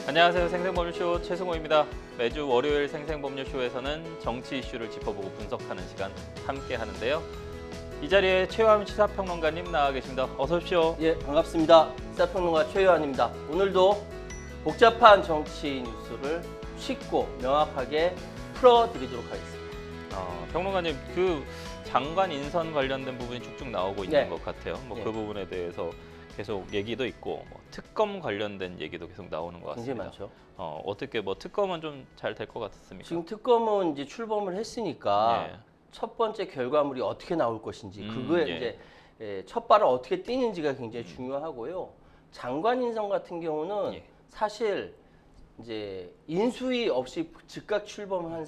안녕하세요. 생생법률쇼 최승호입니다. 매주 월요일 생생법률쇼에서는 정치 이슈를 짚어보고 분석하는 시간 함께 하는데요. 이 자리에 최요한 시사평론가님 나와 계십니다. 어서 오십시오. 예, 반갑습니다. 시사평론가 최요한입니다. 오늘도 복잡한 정치 뉴스를 쉽고 명확하게 풀어드리도록 하겠습니다. 평론가님, 그 장관 인선 관련된 부분이 쭉쭉 나오고 있는 것 같아요. 그 부분에 대해서 계속 얘기도 있고 특검 관련된 얘기도 계속 나오는 것 같습니다. 굉장히 많죠. 어떻게 특검은 좀 잘 될 것 같습니까? 지금 특검은 이제 출범을 했으니까 첫 번째 결과물이 어떻게 나올 것인지 그거에 이제 첫 발을 어떻게 뛰는지가 굉장히 중요하고요. 장관 인선 같은 경우는 사실 이제 인수위 없이 즉각 출범한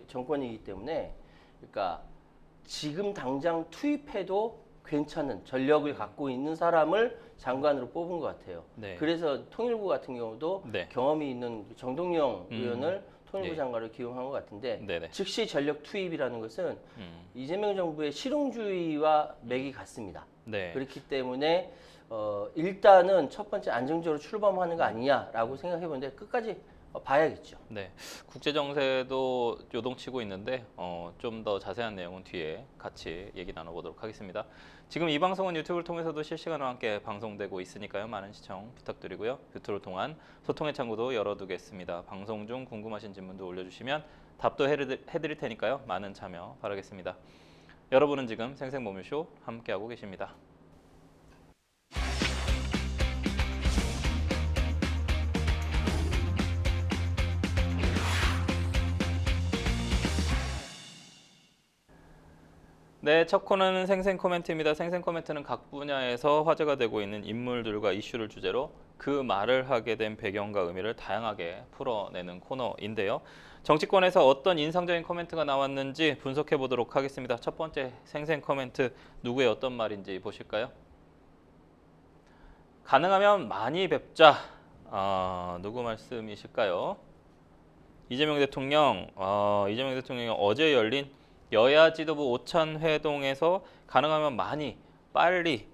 정권이기 때문에, 그러니까 지금 당장 투입해도 괜찮은 전력을 갖고 있는 사람을 장관으로 뽑은 것 같아요. 그래서 통일부 같은 경우도 경험이 있는 정동영 의원을 통일부 장관으로 기용한 것 같은데, 즉시 전력 투입이라는 것은 이재명 정부의 실용주의와 맥이 같습니다. 그렇기 때문에 일단은 첫 번째 안정적으로 출범하는 거 아니냐라고 생각해 보는데 끝까지 봐야겠죠. 국제 정세도 요동치고 있는데 좀 더 자세한 내용은 뒤에 같이 얘기 나눠보도록 하겠습니다. 지금 이 방송은 유튜브를 통해서도 실시간으로 함께 방송되고 있으니까요. 많은 시청 부탁드리고요. 유튜브를 통한 소통의 창구도 열어두겠습니다. 방송 중 궁금하신 질문도 올려주시면 답도 해드릴 테니까요. 많은 참여 바라겠습니다. 여러분은 지금 생생법률쇼 함께하고 계십니다. 네, 첫 코너는 생생 코멘트입니다. 생생 코멘트는 각 분야에서 화제가 되고 있는 인물들과 이슈를 주제로 그 말을 하게 된 배경과 의미를 다양하게 풀어내는 코너인데요. 정치권에서 어떤 인상적인 코멘트가 나왔는지 분석해 보도록 하겠습니다. 첫 번째 생생 코멘트, 누구의 어떤 말인지 보실까요? 가능하면 많이 뵙자. 누구 말씀이실까요? 이재명 대통령이 어제 열린 여야 지도부 오찬 회동에서 가능하면 많이 빨리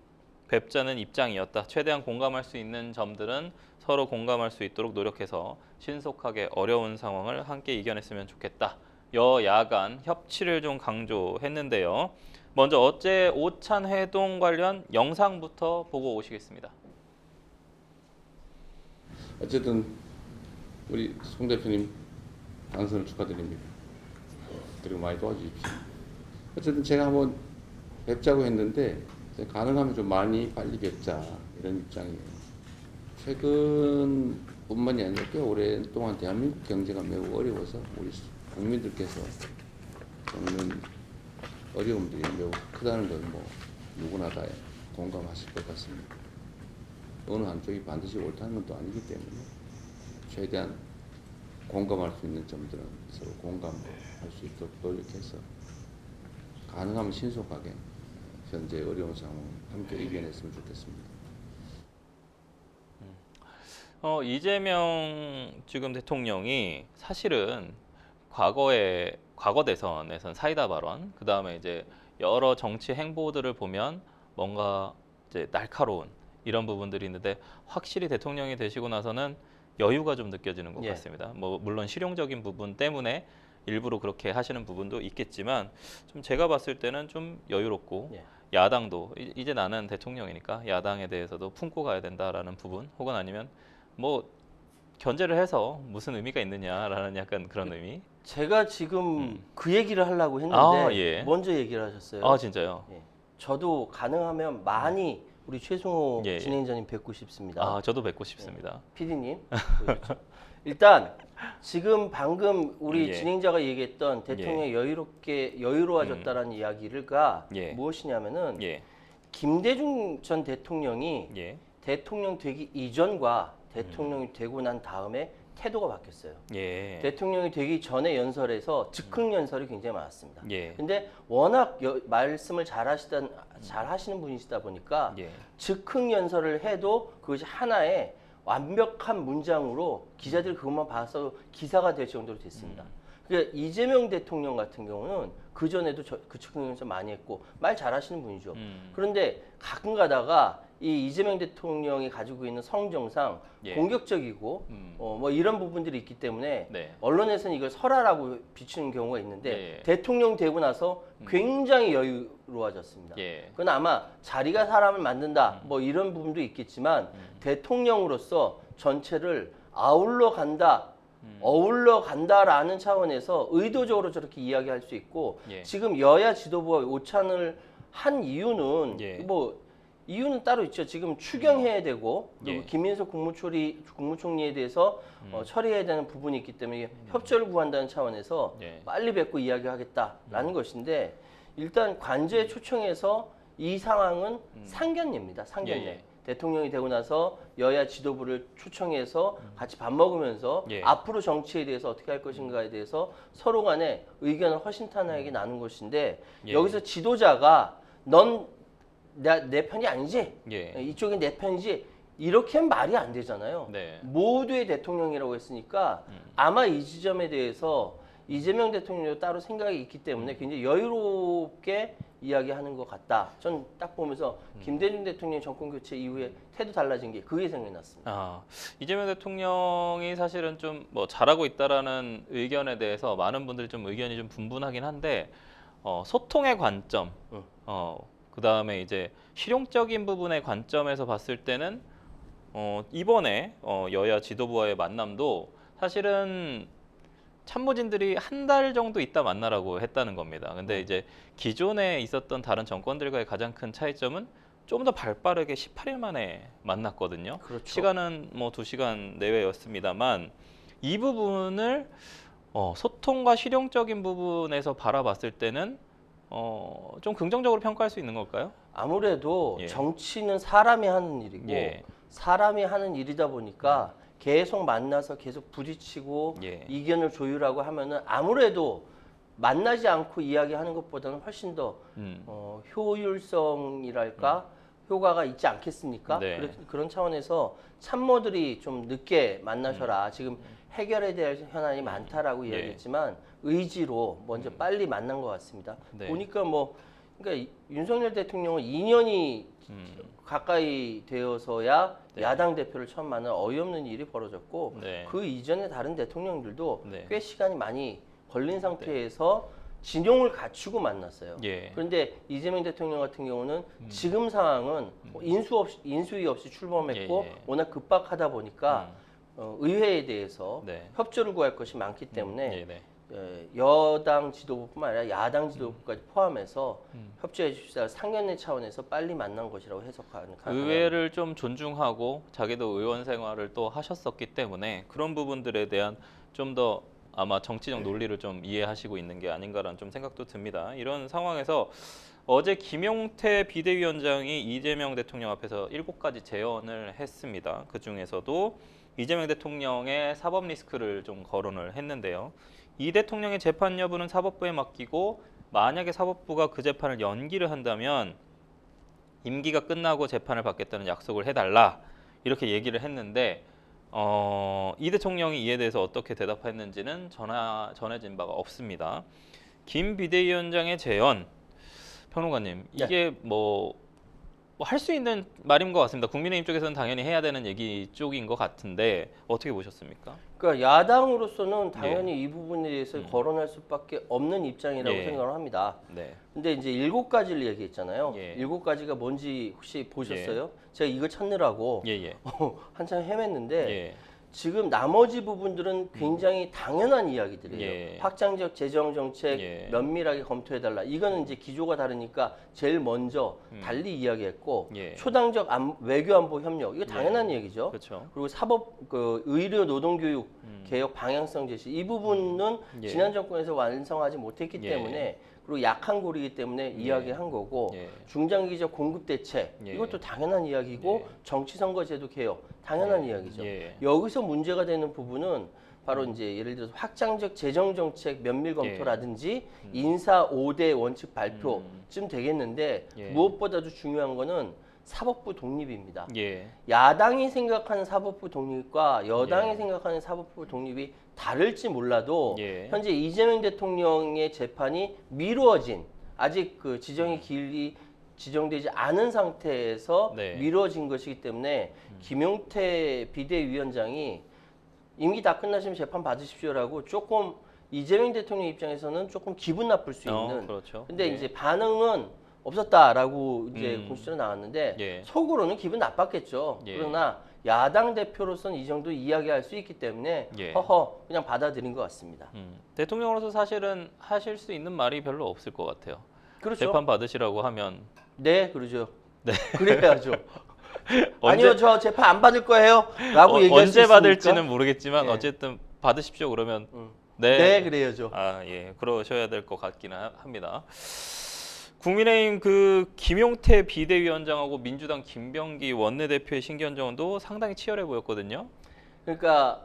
뵙자는 입장이었다. 최대한 공감할 수 있는 점들은 서로 공감할 수 있도록 노력해서 신속하게 어려운 상황을 함께 이겨냈으면 좋겠다. 여야 간 협치를 좀 강조했는데요. 먼저 어제 오찬 회동 관련 영상부터 보고 오시겠습니다. 어쨌든 우리 송 대표님 당선을 축하드립니다. 그리고 많이 도와주십시오. 어쨌든 제가 한번 뵙자고 했는데 가능하면 좀 많이 빨리 뵙자 이런 입장이에요. 최근뿐만이 아니라 꽤 오랫동안 대한민국 경제가 매우 어려워서 우리 국민들께서 겪는 어려움들이 매우 크다는 걸 누구나 다 공감하실 것 같습니다. 어느 한쪽이 반드시 옳다는 건 또 아니기 때문에 최대한 공감할 수 있는 점들은 서로 공감할 수 있도록 노력해서 가능하면 신속하게 현재 어려운 상황을 함께 이겨냈으면 좋겠습니다. 이재명 지금 대통령이 사실은 과거 대선에선 사이다 발언, 그 다음에 이제 여러 정치 행보들을 보면 뭔가 이제 날카로운 이런 부분들이 있는데 확실히 대통령이 되시고 나서는 여유가 좀 느껴지는 것 같습니다. 물론 실용적인 부분 때문에 일부러 그렇게 하시는 부분도 있겠지만 좀 제가 봤을 때는 좀 여유롭고 야당도 이제 나는 대통령이니까 야당에 대해서도 품고 가야 된다라는 부분, 혹은 아니면 견제를 해서 무슨 의미가 있느냐라는 약간 그런 의미. 제가 지금 그 얘기를 하려고 했는데 먼저 얘기를 하셨어요. 진짜요? 저도 가능하면 많이 우리 최승호 진행자님 뵙고 싶습니다. 저도 뵙고 싶습니다. PD님. 그렇죠. 일단 지금 방금 우리 진행자가 얘기했던 대통령이 여유로워졌다라는 이야기가 무엇이냐면은 김대중 전 대통령이 대통령 되기 이전과 대통령이 되고 난 다음에 태도가 바뀌었어요. 대통령이 되기 전에 연설에서 즉흥 연설이 굉장히 많았습니다. 근데 워낙 말씀을 잘 하시는 분이시다 보니까 즉흥 연설을 해도 그것이 하나의 완벽한 문장으로 기자들이 그것만 봐서 기사가 될 정도로 됐습니다. 그러니까 이재명 대통령 같은 경우는 그 전에도 그쪽 경영에서 많이 했고 말 잘하시는 분이죠. 그런데 가끔 가다가 이 이재명 대통령이 가지고 있는 성정상 예. 공격적이고 뭐 이런 부분들이 있기 때문에 네. 언론에서는 이걸 설화라고 비추는 경우가 있는데 예. 대통령 되고 나서 굉장히 여유로워졌습니다. 예. 그건 아마 자리가 사람을 만든다 뭐 이런 부분도 있겠지만 대통령으로서 전체를 아울러 간다. 어울러 간다라는 차원에서 의도적으로 저렇게 이야기할 수 있고 예. 지금 여야 지도부가 오찬을 한 이유는 예. 뭐 이유는 따로 있죠. 지금 추경해야 되고 그리고 예. 김인석 국무총리에 대해서 처리해야 되는 부분이 있기 때문에 협조를 구한다는 차원에서 예. 빨리 뵙고 이야기하겠다라는 것인데 일단 관저에 초청해서 이 상황은 상견례입니다. 상견례. 예, 예. 대통령이 되고 나서 여야 지도부를 초청해서 같이 밥 먹으면서 예. 앞으로 정치에 대해서 어떻게 할 것인가에 대해서 서로 간에 의견을 허심탄회하게 나눈 것인데 예. 여기서 지도자가 넌 내 편이 아니지? 예. 이쪽이 내 편이지? 이렇게 하면 말이 안 되잖아요. 네. 모두의 대통령이라고 했으니까 아마 이 지점에 대해서 이재명 대통령도 따로 생각이 있기 때문에 굉장히 여유롭게 이야기하는 것 같다. 전 딱 보면서 김대중 대통령 정권 교체 이후에 태도 달라진 게 그게 생각이 났습니다. 아, 이재명 대통령이 사실은 좀 뭐 잘하고 있다라는 의견에 대해서 많은 분들이 좀 의견이 좀 분분하긴 한데 소통의 관점, 그다음에 이제 실용적인 부분의 관점에서 봤을 때는 이번에 여야 지도부와의 만남도 사실은 참모진들이 한 달 정도 있다 만나라고 했다는 겁니다. 근데 이제 기존에 있었던 다른 정권들과의 가장 큰 차이점은 좀 더 발빠르게 18일 만에 만났거든요. 그렇죠. 시간은 뭐 2시간 내외였습니다만 이 부분을 소통과 실용적인 부분에서 바라봤을 때는 좀 긍정적으로 평가할 수 있는 걸까요? 아무래도 예. 정치는 사람이 하는 일이고 예. 사람이 하는 일이다 보니까 계속 만나서 계속 부딪히고 예. 의견을 조율하고 하면은 아무래도 만나지 않고 이야기하는 것보다는 훨씬 더 효율성이랄까 효과가 있지 않겠습니까? 네. 그런 차원에서 참모들이 좀 늦게 만나셔라. 지금 해결에 대한 현안이 많다라고 예. 이야기했지만 의지로 먼저 빨리 만난 것 같습니다. 네. 보니까 그러니까 윤석열 대통령은 2년이 가까이 되어서야 네. 야당 대표를 처음 만난 어이없는 일이 벌어졌고 네. 그 이전에 다른 대통령들도 네. 꽤 시간이 많이 걸린 상태에서 진용을 갖추고 만났어요. 예. 그런데 이재명 대통령 같은 경우는 지금 상황은 뭐 인수위 없이 출범했고 예, 예. 워낙 급박하다 보니까 의회에 대해서 네. 협조를 구할 것이 많기 때문에 예, 네. 여당 지도부뿐만 아니라 야당 지도부까지 포함해서 협조해 주시다 상견례 차원에서 빨리 만난 것이라고 해석하는 의회를 좀 존중하고 자기도 의원 생활을 또 하셨었기 때문에 그런 부분들에 대한 좀 더 아마 정치적 논리를 좀 이해하시고 있는 게 아닌가라는 좀 생각도 듭니다. 이런 상황에서 어제 김용태 비대위원장이 이재명 대통령 앞에서 7가지 제언을 했습니다. 그 중에서도 이재명 대통령의 사법 리스크를 좀 거론을 했는데요. 이 대통령의 재판 여부는 사법부에 맡기고 만약에 사법부가 그 재판을 연기를 한다면 임기가 끝나고 재판을 받겠다는 약속을 해달라 이렇게 얘기를 했는데 이 대통령이 이에 대해서 어떻게 대답했는지는 전해진 바가 없습니다. 김 비대위원장의 제언, 평론가님 이게 뭐 할 수 있는 말인 것 같습니다. 국민의힘 쪽에서는 당연히 해야 되는 얘기 쪽인 것 같은데 어떻게 보셨습니까? 그러니까 야당으로서는 당연히 이 부분에 대해서 거론할 수밖에 없는 입장이라고 예. 생각을 합니다. 네. 근데 이제 7가지를 얘기했잖아요. 예. 7가지가 뭔지 혹시 보셨어요? 제가 이거 찾느라고 예. 한참 헤맸는데 예. 지금 나머지 부분들은 굉장히 당연한 이야기들이에요. 예. 확장적 재정 정책 예. 면밀하게 검토해달라. 이거는 이제 기조가 다르니까 제일 먼저 달리 이야기했고 예. 초당적 외교 안보 협력 이거 당연한 얘기죠. 그렇죠. 그리고 사법 의료 노동교육 개혁 방향성 제시 이 부분은 예. 지난 정권에서 완성하지 못했기 예. 때문에 그리고 약한 고리이기 때문에 이야기한 거고 예. 중장기적 공급 대책 예. 이것도 당연한 이야기고 정치선거제도 개혁 당연한 이야기죠. 예. 여기서 문제가 되는 부분은 바로 이제 예를 들어서 확장적 재정 정책 면밀 검토라든지 인사 5대 원칙 발표쯤 되겠는데 예. 무엇보다도 중요한 거는 사법부 독립입니다. 예. 야당이 생각하는 사법부 독립과 여당이 예. 생각하는 사법부 독립이 다를지 몰라도 예. 현재 이재명 대통령의 재판이 미루어진 아직 그 지정의 기일이 지정되지 않은 상태에서 네. 미뤄진 것이기 때문에 김용태 비대위원장이 임기 다 끝나시면 재판 받으십시오라고 조금 이재명 대통령 입장에서는 조금 기분 나쁠 수 있는. 그렇죠. 근데 예. 이제 반응은 없었다라고 이제 공식적으로 나왔는데 예. 속으로는 기분 나빴겠죠. 예. 그러나 야당 대표로서는 이 정도 이야기할 수 있기 때문에 예. 허허 그냥 받아들인 것 같습니다. 대통령으로서 사실은 하실 수 있는 말이 별로 없을 것 같아요. 그렇죠. 재판 받으시라고 하면 네, 그러죠. 네, 그래야죠. 언제- 아니요, 저 재판 안 받을 거예요.라고 얘기할 수 언제 있습니까? 받을지는 모르겠지만 예. 어쨌든 받으십시오 그러면 네, 그래야죠. 아, 예. 그러셔야 될 것 같기는 합니다. 국민의힘 그 김용태 비대위원장하고 민주당 김병기 원내대표의 신견정원도 상당히 치열해 보였거든요. 그러니까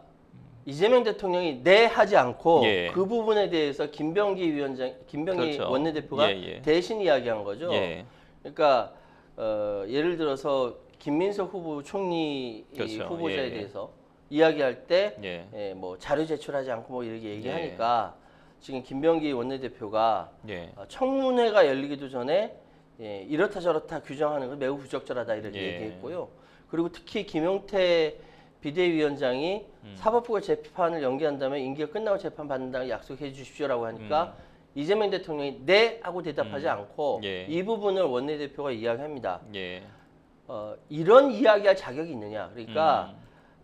이재명 대통령이 네 하지 않고 예. 그 부분에 대해서 김병기 그렇죠. 원내대표가 예, 예. 대신 이야기한 거죠. 예. 그러니까 예를 들어서 김민석 후보 총리 이 그렇죠. 후보자에 예, 예. 대해서 이야기할 때 예. 뭐 자료 제출하지 않고 뭐 이렇게 예. 얘기하니까 지금 김병기 원내대표가 예. 청문회가 열리기도 전에 이렇다 저렇다 규정하는 건 매우 부적절하다 이렇게 예. 얘기했고요. 그리고 특히 김용태 비대위원장이 사법부가 재판을 연기한다면 임기가 끝나고 재판 받는다고 약속해 주십시오라고 하니까 이재명 대통령이 네 하고 대답하지 않고 예. 이 부분을 원내대표가 이야기합니다. 예. 이런 이야기할 자격이 있느냐? 그러니까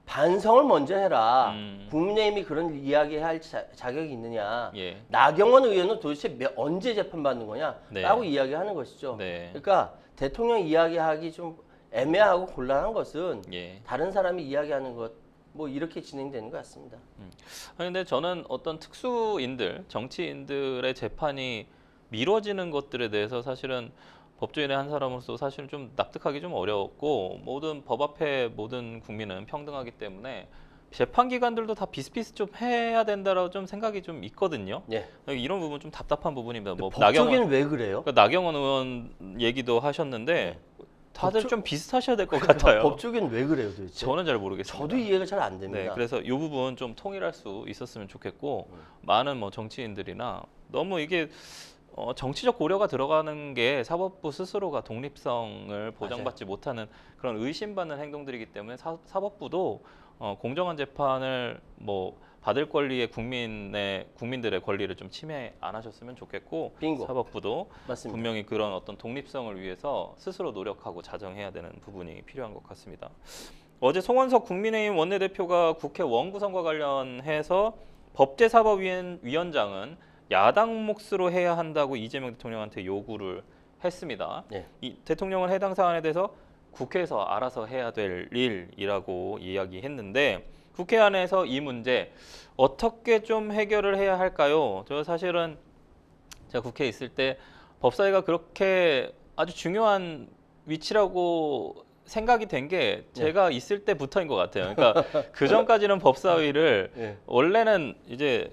반성을 먼저 해라. 국민의힘이 그런 이야기할 자격이 있느냐? 예. 나경원 의원은 도대체 언제 재판받는 거냐? 네. 라고 이야기하는 것이죠. 네. 그러니까 대통령 이야기하기 좀 애매하고 곤란한 것은 예. 다른 사람이 이야기하는 것 뭐 이렇게 진행되는 것 같습니다. 그런데 저는 어떤 특수인들, 정치인들의 재판이 미뤄지는 것들에 대해서 사실은 법조인의 한 사람으로서 사실은 좀 납득하기 좀 어렵고 모든 법 앞에 모든 국민은 평등하기 때문에 재판 기관들도 다 비슷비슷 좀 해야 된다라고 좀 생각이 좀 있거든요. 예. 이런 부분 좀 답답한 부분입니다. 뭐 법조계는 왜 그래요? 그러니까 나경원 의원 얘기도 하셨는데 다들 좀 비슷하셔야 될 것 그러니까 같아요. 법조계는 왜 그래요, 도대체? 저는 잘 모르겠습니다. 저도 이해가 잘 안 됩니다. 네, 그래서 이 부분 좀 통일할 수 있었으면 좋겠고 많은 뭐 정치인들이나 너무 이게 정치적 고려가 들어가는 게 사법부 스스로가 독립성을 보장받지 못하는 그런 의심받는 행동들이기 때문에 사법부도 공정한 재판을 뭐 받을 권리에 국민들의 권리를 좀 침해 안 하셨으면 좋겠고 빙고. 사법부도 맞습니다. 분명히 그런 어떤 독립성을 위해서 스스로 노력하고 자정해야 되는 부분이 필요한 것 같습니다. 어제 송원석 국민의힘 원내대표가 국회 원구성과 관련해서 법제사법위원장은 야당 몫으로 해야 한다고 이재명 대통령한테 요구를 했습니다. 네. 이 대통령은 해당 사안에 대해서 국회에서 알아서 해야 될 일이라고 이야기했는데 국회 안에서 이 문제 어떻게 좀 해결을 해야 할까요? 저 사실은 제가 국회에 있을 때 법사위가 그렇게 아주 중요한 위치라고 생각이 된 게 제가 있을 때부터인 것 같아요. 그러니까 그 전까지는 법사위를 네. 원래는 이제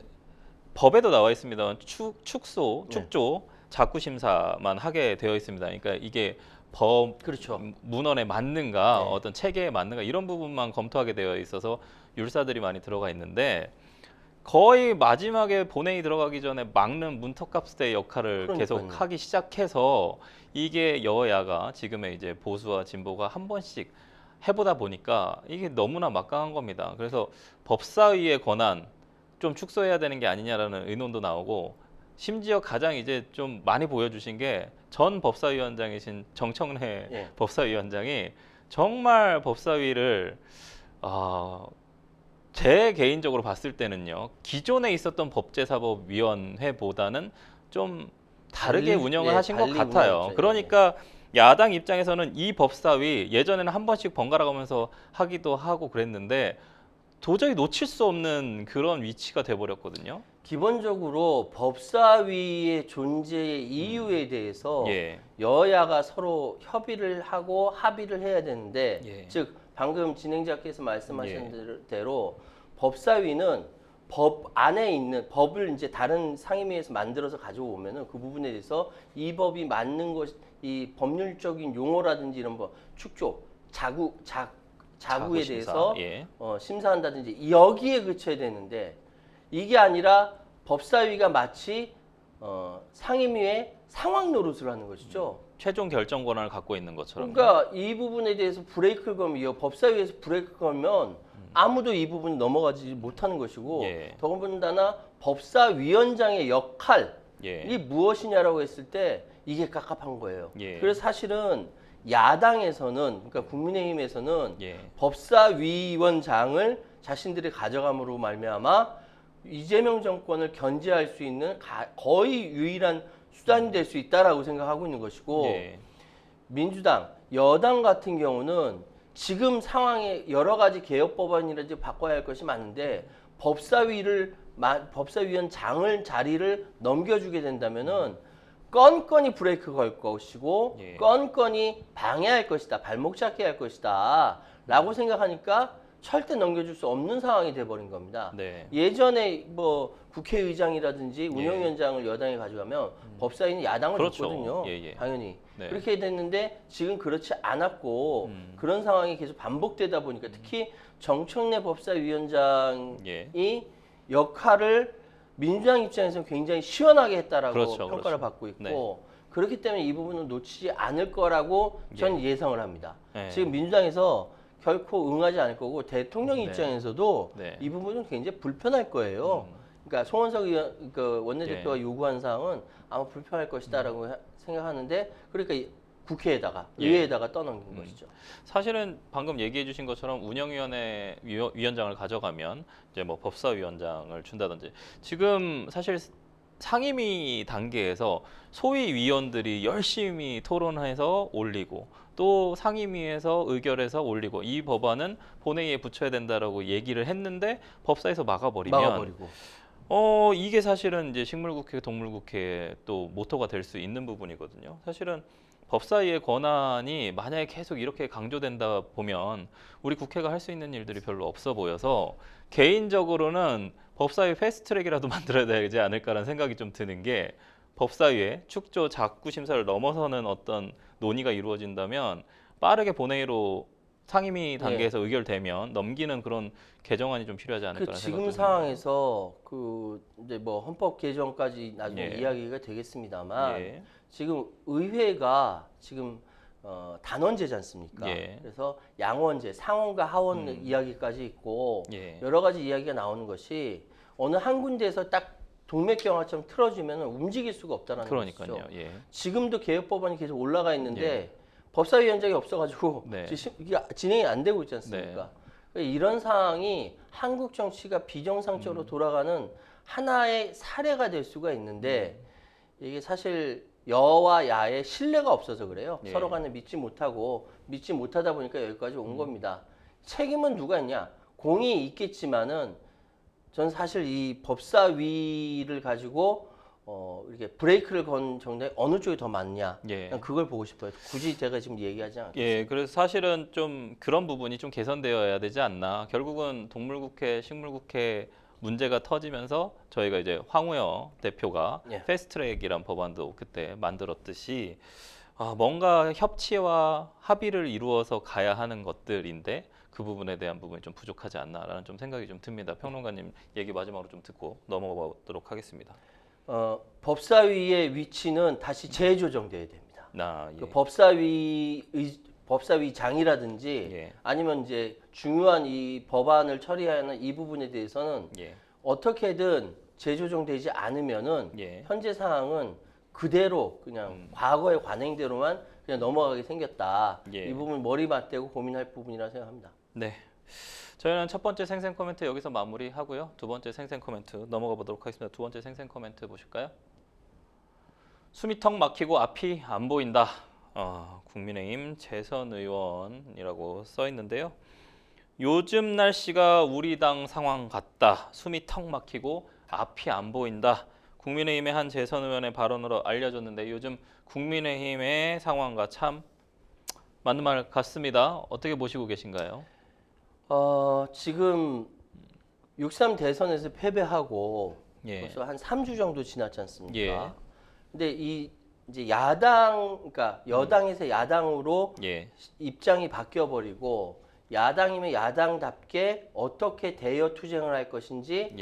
법에도 나와 있습니다. 축조 자구 심사만 하게 되어 있습니다. 그러니까 이게 법 그렇죠. 문헌에 맞는가 네. 어떤 체계에 맞는가 이런 부분만 검토하게 되어 있어서 율사들이 많이 들어가 있는데 거의 마지막에 본회의 들어가기 전에 막는 문턱갑수의 역할을 그러니까요. 계속 하기 시작해서 이게 여야가 지금의 이제 보수와 진보가 한 번씩 해보다 보니까 이게 너무나 막강한 겁니다. 그래서 법사위의 권한 좀 축소해야 되는 게 아니냐라는 의논도 나오고 심지어 가장 이제 좀 많이 보여주신 게 전 법사위원장이신 정청래 예. 법사위원장이 정말 법사위를 제 개인적으로 봤을 때는요 기존에 있었던 법제사법위원회보다는 좀 다르게 운영을 하신 것 같아요. 운영했죠. 그러니까 야당 입장에서는 이 법사위 예전에는 한 번씩 번갈아 가면서 하기도 하고 그랬는데 도저히 놓칠 수 없는 그런 위치가 돼버렸거든요. 기본적으로 법사위의 존재의 이유에 대해서 예. 여야가 서로 협의를 하고 합의를 해야 되는데 예. 즉 방금 진행자께서 말씀하신 대로 법사위는 법 안에 있는 법을 이제 다른 상임위에서 만들어서 가져오면은 그 부분에 대해서 이 법이 맞는 것, 이 법률적인 용어라든지 이런 뭐 축조, 자구에 자구 심사. 대해서 예. 심사한다든지 여기에 그쳐야 되는데 이게 아니라 법사위가 마치 상임위의 상황 노릇을 하는 것이죠. 최종 결정 권한을 갖고 있는 것처럼. 그러니까 이 부분에 대해서 브레이크를 걸면 법사위에서 브레이크를 걸면 아무도 이 부분 넘어가지 못하는 것이고 예. 더군다나 법사위원장의 역할이 예. 무엇이냐라고 했을 때 이게 깝깝한 거예요. 예. 그래서 사실은 야당에서는 그러니까 국민의힘에서는 예. 법사위원장을 자신들이 가져감으로 말미암아 이재명 정권을 견제할 수 있는 거의 유일한 수단이 될 수 있다라고 생각하고 있는 것이고 예. 민주당, 여당 같은 경우는 지금 상황에 여러 가지 개혁 법안이라든지 바꿔야 할 것이 많은데 법사위원장을 자리를 넘겨주게 된다면은 건건이 브레이크 걸 것이고 예. 건건이 방해할 것이다, 발목 잡게 할 것이다라고 생각하니까 절대 넘겨줄 수 없는 상황이 돼버린 겁니다. 네. 예전에 뭐 국회의장이라든지 운영위원장을 여당이 가져가면 법사위는 야당을 그렇죠. 줬거든요. 예, 예. 당연히. 네. 그렇게 됐는데 지금 그렇지 않았고 그런 상황이 계속 반복되다 보니까 특히 정청래 법사위원장이 예. 역할을 민주당 입장에서는 굉장히 시원하게 했다라고 그렇죠, 평가를 그렇죠. 받고 있고 네. 그렇기 때문에 이 부분은 놓치지 않을 거라고 저는 예상을 합니다. 네. 지금 민주당에서 결코 응하지 않을 거고 대통령 네. 입장에서도 네. 이 부분은 굉장히 불편할 거예요. 그러니까 송원석 의원, 원내대표가 예. 요구한 사항은 아마 불편할 것이다라고 생각하는데 그러니까 국회에다가 예. 의회에다가 떠넘긴 것이죠. 사실은 방금 얘기해 주신 것처럼 운영위원회 위원장을 가져가면 이제 뭐 법사위원장을 준다든지 지금 사실 상임위 단계에서 소위 위원들이 열심히 토론해서 올리고 또 상임위에서 의결해서 올리고 이 법안은 본회의에 붙여야 된다라고 얘기를 했는데 법사에서 막아버리면 이게 사실은 이제 식물국회, 동물국회의 또 모토가 될 수 있는 부분이거든요. 사실은 법사위의 권한이 만약에 계속 이렇게 강조된다 보면 우리 국회가 할 수 있는 일들이 별로 없어 보여서 개인적으로는 법사위 패스트트랙이라도 만들어야 되지 않을까라는 생각이 좀 드는 게 법사위의 축조 작구 심사를 넘어서는 어떤 논의가 이루어진다면 빠르게 본회의로 상임위 단계에서 의결되면 넘기는 그런 개정안이 좀 필요하지 않을까라는 생각이 지금 상황에서 이제 뭐 헌법 개정까지 나중에 이야기가 되겠습니다만 지금 의회가 지금 단원제지 않습니까? 그래서 양원제, 상원과 하원 이야기까지 있고 여러 가지 이야기가 나오는 것이 어느 한 군데에서 딱 동맥경화처럼 틀어지면 움직일 수가 없다는 것이죠. 지금도 개혁 법안이 계속 올라가 있는데 법사위원장이 없어가지고 이게 진행이 안 되고 있지 않습니까? 이런 상황이 한국 정치가 비정상적으로 돌아가는 하나의 사례가 될 수가 있는데 이게 사실 여와 야의 신뢰가 없어서 그래요. 서로 간에 믿지 못하다 보니까 여기까지 온 겁니다. 책임은 누가 있냐? 공이 있겠지만은 전 사실 이 법사위를 가지고 이렇게 브레이크를 건 정당이 어느 쪽이 더 맞냐? 그냥 그걸 보고 싶어요. 굳이 제가 지금 얘기하지 않겠습니다. 그래서 사실은 좀 그런 부분이 좀 개선되어야 되지 않나. 결국은 동물국회, 식물국회 문제가 터지면서 저희가 이제 황우여 대표가 패스트트랙이란 법안도 그때 만들었듯이 뭔가 협치와 합의를 이루어서 가야 하는 것들인데 그 부분에 대한 부분이 좀 부족하지 않나라는 좀 생각이 좀 듭니다. 평론가님 얘기 마지막으로 좀 듣고 넘어가 보도록 하겠습니다. 법사위의 위치는 다시 재조정돼야 됩니다. 그 법사위장이라든지 아니면 이제 중요한 이 법안을 처리하는 이 부분에 대해서는 어떻게든 재조정되지 않으면은 현재 상황은 그대로 그냥 과거의 관행대로만 그냥 넘어가게 생겼다. 이 부분 머리 맞대고 고민할 부분이라 생각합니다. 네. 저희는 첫 번째 생생 코멘트 여기서 마무리하고요. 두 번째 생생 코멘트 넘어가 보도록 하겠습니다. 두 번째 생생 코멘트 보실까요? 숨이 턱 막히고 앞이 안 보인다. 국민의힘 재선 의원이라고 써 있는데요. 요즘 날씨가 우리 당 상황 같다. 숨이 턱 막히고 앞이 안 보인다. 국민의힘의 한 재선 의원의 발언으로 알려졌는데 요즘 국민의힘의 상황과 참 맞는 말 같습니다. 어떻게 보시고 계신가요? 지금 6.3 대선에서 패배하고 벌써 한 3주 정도 지났지 않습니까? 근데 이제 그러니까 여당에서 야당으로 입장이 바뀌어 버리고 야당이면 야당답게 어떻게 대여 투쟁을 할 것인지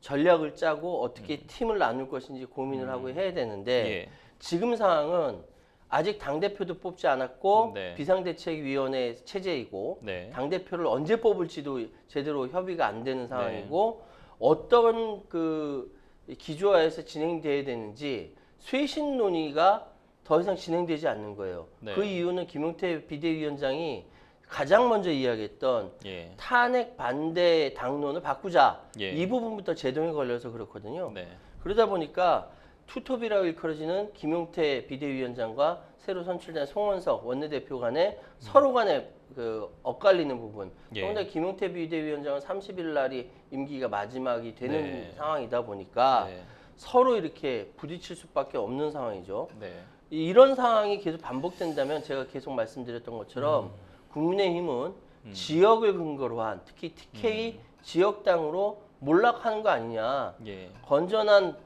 전략을 짜고 어떻게 팀을 나눌 것인지 고민을 하고 해야 되는데 예. 지금 상황은 아직 당대표도 뽑지 않았고 네. 비상대책위원회 체제이고 네. 당대표를 언제 뽑을지도 제대로 협의가 안 되는 상황이고 어떤 그 기조하에서 진행돼야 되는지 쇄신 논의가 더 이상 진행되지 않는 거예요. 네. 그 이유는 김용태 비대위원장이 가장 먼저 이야기했던 예. 탄핵 반대 당론을 바꾸자 예. 이 부분부터 제동이 걸려서 그렇거든요. 네. 그러다 보니까 투톱이라고 일컬어지는 김용태 비대위원장과 새로 선출된 송원석 원내대표 간에 서로 간에 그 엇갈리는 부분. 예. 그런데 김용태 비대위원장은 30일 날이 임기가 마지막이 되는 네. 상황이다 보니까 네. 서로 이렇게 부딪힐 수밖에 없는 상황이죠. 네. 이런 상황이 계속 반복된다면 제가 계속 말씀드렸던 것처럼 국민의힘은 지역을 근거로 한 특히 TK 지역당으로 몰락하는 거 아니냐. 예. 건전한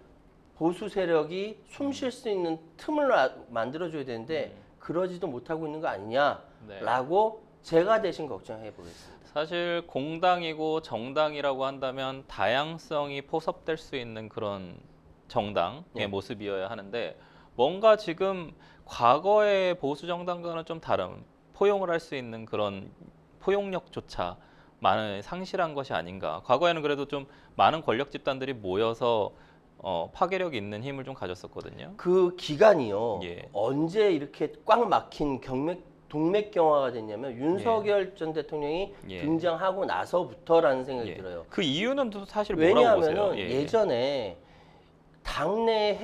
보수 세력이 숨 쉴 수 있는 틈을 만들어줘야 되는데 그러지도 못하고 있는 거 아니냐라고 제가 대신 걱정해 보겠습니다. 사실 공당이고 정당이라고 한다면 다양성이 포섭될 수 있는 그런 정당의 네. 모습이어야 하는데 뭔가 지금 과거의 보수 정당과는 좀 다른 포용을 할 수 있는 그런 포용력조차 많은 상실한 것이 아닌가. 과거에는 그래도 좀 많은 권력 집단들이 모여서 파괴력 있는 힘을 좀 가졌었거든요. 그 기간이요. 예. 언제 이렇게 꽉 막힌 동맥경화가 됐냐면 윤석열 전 대통령이 예. 등장하고 나서부터라는 생각이 예. 들어요. 그 이유는 또 사실 뭐라고 보세요? 왜냐하면 예전에 당내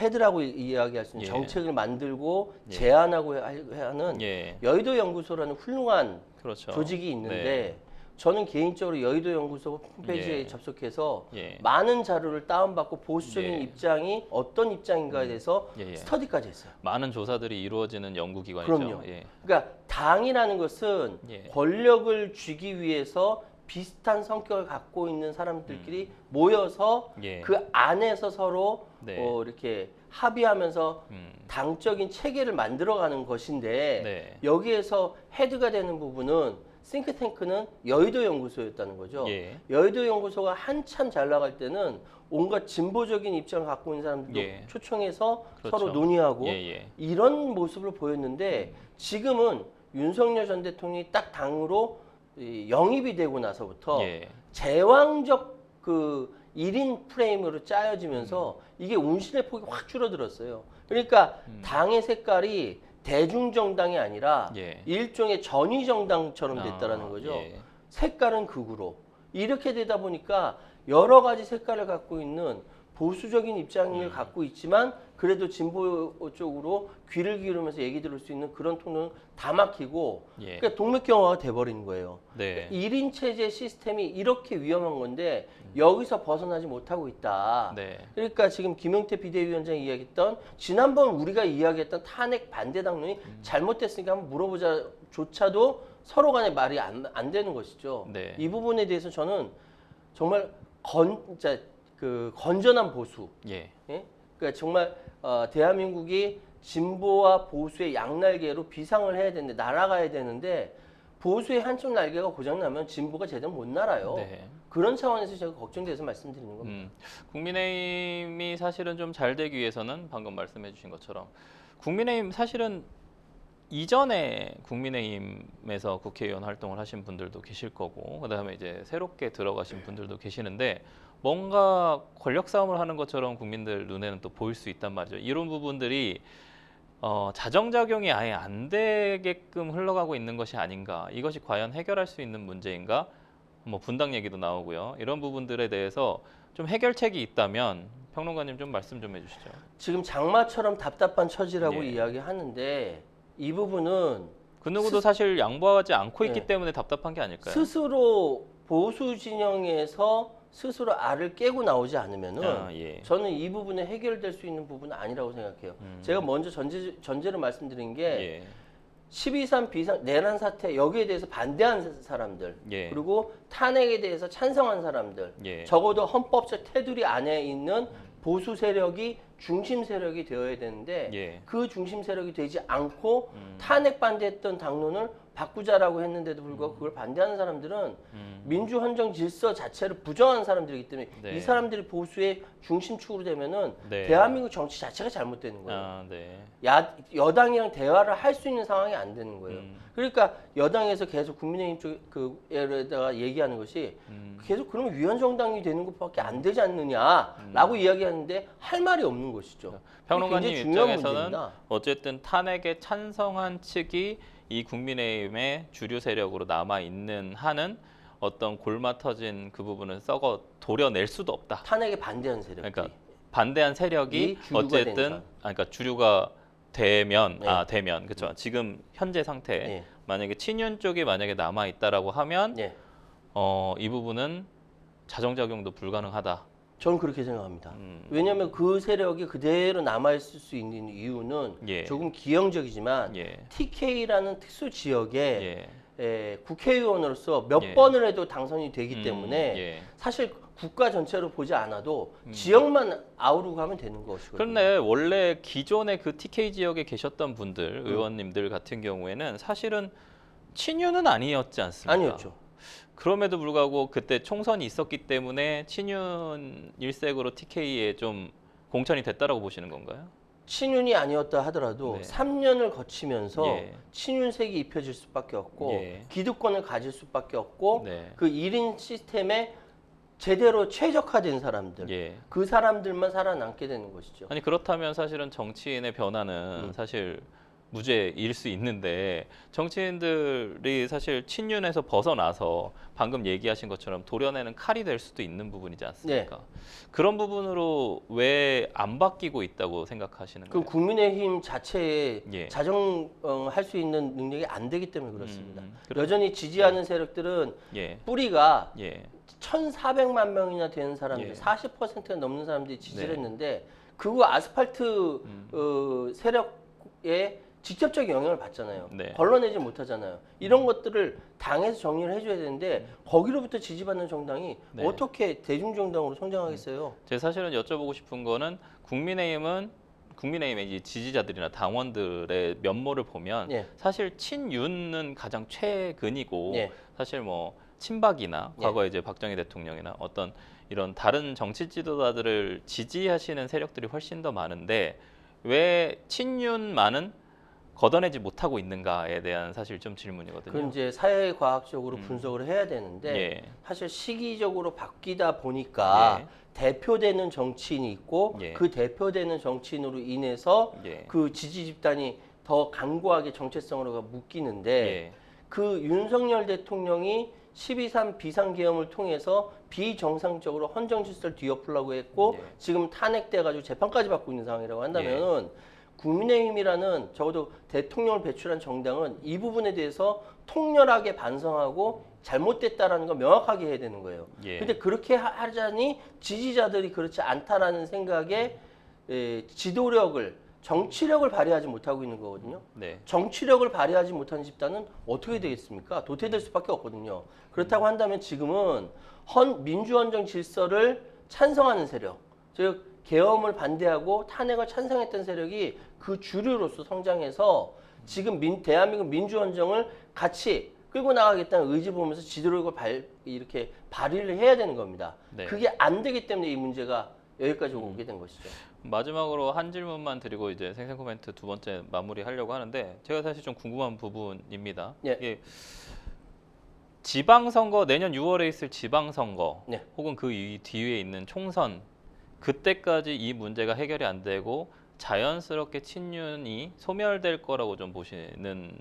헤드라고 이야기할 수 있는 예. 정책을 만들고 예. 제안하고 하는 예. 여의도 연구소라는 훌륭한 그렇죠. 조직이 있는데 네. 저는 개인적으로 여의도 연구소 홈페이지에 예. 접속해서 예. 많은 자료를 다운받고 보수적인 예. 입장이 어떤 입장인가에 대해서 예, 예. 스터디까지 했어요. 많은 조사들이 이루어지는 연구기관이죠. 그럼요. 예. 그러니까 당이라는 것은 예. 권력을 쥐기 위해서 비슷한 성격을 갖고 있는 사람들끼리 모여서 예. 그 안에서 서로 네. 이렇게 합의하면서 음. 당적인 체계를 만들어가는 것인데 네. 여기에서 헤드가 되는 부분은 싱크탱크는 여의도 연구소였다는 거죠. 예. 여의도 연구소가 한참 잘 나갈 때는 온갖 진보적인 입장을 갖고 있는 사람들도 예. 초청해서 그렇죠. 서로 논의하고 예, 예. 이런 모습을 보였는데 지금은 윤석열 전 대통령이 딱 당으로 영입이 되고 나서부터 예. 제왕적 그 1인 프레임으로 짜여지면서 이게 운신의 폭이 확 줄어들었어요. 그러니까 당의 색깔이 대중정당이 아니라 예. 일종의 전위정당처럼 됐다라는 거죠. 예. 색깔은 극으로. 이렇게 되다 보니까 여러 가지 색깔을 갖고 있는 보수적인 입장을 갖고 있지만 그래도 진보 쪽으로 귀를 기울이면서 얘기 들을 수 있는 그런 통로는 다 막히고 예. 그러니까 동맥경화가 돼버리는 거예요. 네. 1인 체제 시스템이 이렇게 위험한 건데 여기서 벗어나지 못하고 있다. 네. 그러니까 지금 김용태 비대위원장이 이야기했던 지난번 우리가 이야기했던 탄핵 반대 당론이 잘못됐으니까 한번 물어보자조차도 서로 간에 말이 안 되는 것이죠. 네. 이 부분에 대해서 저는 정말 건전한 보수. 예. 예? 그러니까 정말 대한민국이 진보와 보수의 양날개로 비상을 해야 되는데 날아가야 되는데 보수의 한쪽 날개가 고장나면 진보가 제대로 못 날아요. 네. 그런 차원에서 제가 걱정돼서 말씀드리는 겁니다. 국민의힘이 사실은 좀 잘 되기 위해서는 방금 말씀해 주신 것처럼 국민의힘 사실은 이전에 국민의힘에서 국회의원 활동을 하신 분들도 계실 거고 그다음에 이제 새롭게 들어가신 분들도 계시는데 뭔가 권력 싸움을 하는 것처럼 국민들 눈에는 또 보일 수 있단 말이죠. 이런 부분들이 자정작용이 아예 안 되게끔 흘러가고 있는 것이 아닌가. 이것이 과연 해결할 수 있는 문제인가? 뭐 분당 얘기도 나오고요. 이런 부분들에 대해서 좀 해결책이 있다면 평론가님 좀 말씀 좀 해주시죠. 지금 장마처럼 답답한 처지라고 예. 이야기하는데 이 부분은 그 누구도 사실 양보하지 않고 있기 네. 때문에 답답한 게 아닐까요? 스스로 보수 진영에서 스스로 알을 깨고 나오지 않으면은 예. 저는 이 부분에 해결될 수 있는 부분은 아니라고 생각해요. 제가 먼저 전제를 말씀드린 게 예. 12.3 비상 내란 사태 여기에 대해서 반대한 사람들 예. 그리고 탄핵에 대해서 찬성한 사람들 예. 적어도 헌법적 테두리 안에 있는 보수 세력이 중심 세력이 되어야 되는데 예. 그 중심 세력이 되지 않고 탄핵 반대했던 당론을 바꾸자라고 했는데도 불구하고 그걸 반대하는 사람들은 민주 헌정 질서 자체를 부정하는 사람들이기 때문에 네. 이 사람들이 보수의 중심축으로 되면은 네. 대한민국 정치 자체가 잘못되는 거예요. 아, 네. 여당이랑 대화를 할 수 있는 상황이 안 되는 거예요. 그러니까 여당에서 계속 국민의힘 쪽에다가 얘기하는 것이 계속 그러면 위헌정당이 되는 것밖에 안 되지 않느냐라고 이야기하는데 할 말이 없는 것이죠. 평론가님 굉장히 중요한 입장에서는 문제입니다. 어쨌든 탄핵에 찬성한 측이 이 국민의힘의 주류 세력으로 남아 있는 한은 어떤 골마 터진 그 부분을 썩어 도려낼 수도 없다. 탄핵에 반대하는 세력들이. 그러니까 반대한 세력이 이 주류가 어쨌든 되는 사람. 그러니까 주류가 되면 네. 되면 그렇죠. 지금 현재 상태 네. 만약에 친윤 쪽이 만약에 남아 있다라고 하면 네. 이 부분은 자정작용도 불가능하다. 저는 그렇게 생각합니다. 왜냐하면 그 세력이 그대로 남아있을 수 있는 이유는 예. 조금 기형적이지만 예. TK라는 특수 지역에 예. 국회의원으로서 몇 예. 번을 해도 당선이 되기 때문에 예. 사실 국가 전체로 보지 않아도 지역만 아우르고 가면 되는 것이거든요. 그런데 원래 기존에 그 TK 지역에 계셨던 분들, 의원님들 같은 경우에는 사실은 친윤은 아니었지 않습니까? 아니었죠. 그럼에도 불구하고 그때 총선이 있었기 때문에 친윤 일색으로 TK에 좀 공천이 됐다라고 보시는 건가요? 친윤이 아니었다 하더라도 네. 3년을 거치면서 예. 친윤색이 입혀질 수밖에 없고 예. 기득권을 가질 수밖에 없고 네. 그 1인 시스템에 제대로 최적화된 사람들 예. 그 사람들만 살아남게 되는 것이죠. 아니 그렇다면 사실은 정치인의 변화는 사실 무죄일 수 있는데 정치인들이 사실 친윤에서 벗어나서 방금 얘기하신 것처럼 도려내는 칼이 될 수도 있는 부분이지 않습니까? 네. 그런 부분으로 왜 안 바뀌고 있다고 생각하시는 그 거예요? 국민의힘 자체에 예. 자정할 수 있는 능력이 안 되기 때문에 그렇습니다. 그렇- 여전히 지지하는 세력들은 예. 뿌리가 예. 1,400만 명이나 되는 사람들, 예. 40%가 넘는 사람들이 지지를 네. 했는데 그거 아스팔트 세력에 직접적 영향을 받잖아요. 네. 걸러내지 못하잖아요. 이런 것들을 당에서 정리를 해줘야 되는데 거기로부터 지지받는 정당이 네. 어떻게 대중정당으로 성장하겠어요? 제가 사실은 여쭤보고 싶은 거는 국민의힘의 이 지지자들이나 당원들의 면모를 보면 예. 사실 친윤은 가장 최근이고 예. 사실 뭐 친박이나 예. 과거 이제 박정희 대통령이나 어떤 이런 다른 정치 지도자들을 지지하시는 세력들이 훨씬 더 많은데 왜 친윤만은 걷어내지 못하고 있는가에 대한 사실 좀 질문이거든요. 그건 이제 사회과학적으로 분석을 해야 되는데 예. 사실 시기적으로 바뀌다 보니까 예. 대표되는 정치인이 있고 예. 그 대표되는 정치인으로 인해서 예. 그 지지 집단이 더 강고하게 정체성으로 묶이는데 예. 그 윤석열 대통령이 12.3 비상계엄을 통해서 비정상적으로 헌정 질서를 뒤엎으려고 했고 예. 지금 탄핵돼가지고 재판까지 받고 있는 상황이라고 한다면은 국민의힘이라는 적어도 대통령을 배출한 정당은 이 부분에 대해서 통렬하게 반성하고 잘못됐다라는 걸 명확하게 해야 되는 거예요. 예. 근데 그렇게 하자니 지지자들이 그렇지 않다라는 생각에 지도력을 정치력을 발휘하지 못하고 있는 거거든요. 네. 정치력을 발휘하지 못하는 집단은 어떻게 되겠습니까? 도태될 수밖에 없거든요. 그렇다고 한다면 지금은 민주헌정 질서를 찬성하는 세력, 즉 계엄을 반대하고 탄핵을 찬성했던 세력이 그 주류로서 성장해서 지금 대한민국 민주헌정을 같이 끌고 나가겠다는 의지 보면서 지도력을 이렇게 발휘를 해야 되는 겁니다. 네. 그게 안 되기 때문에 이 문제가 여기까지 오게 된 것이죠. 마지막으로 한 질문만 드리고 이제 생생 코멘트 두 번째 마무리하려고 하는데 제가 사실 좀 궁금한 부분입니다. 예. 이게 지방선거 내년 6월에 있을 지방선거 네. 혹은 그 뒤에 있는 총선 그때까지 이 문제가 해결이 안 되고 자연스럽게 친윤이 소멸될 거라고 좀 보시는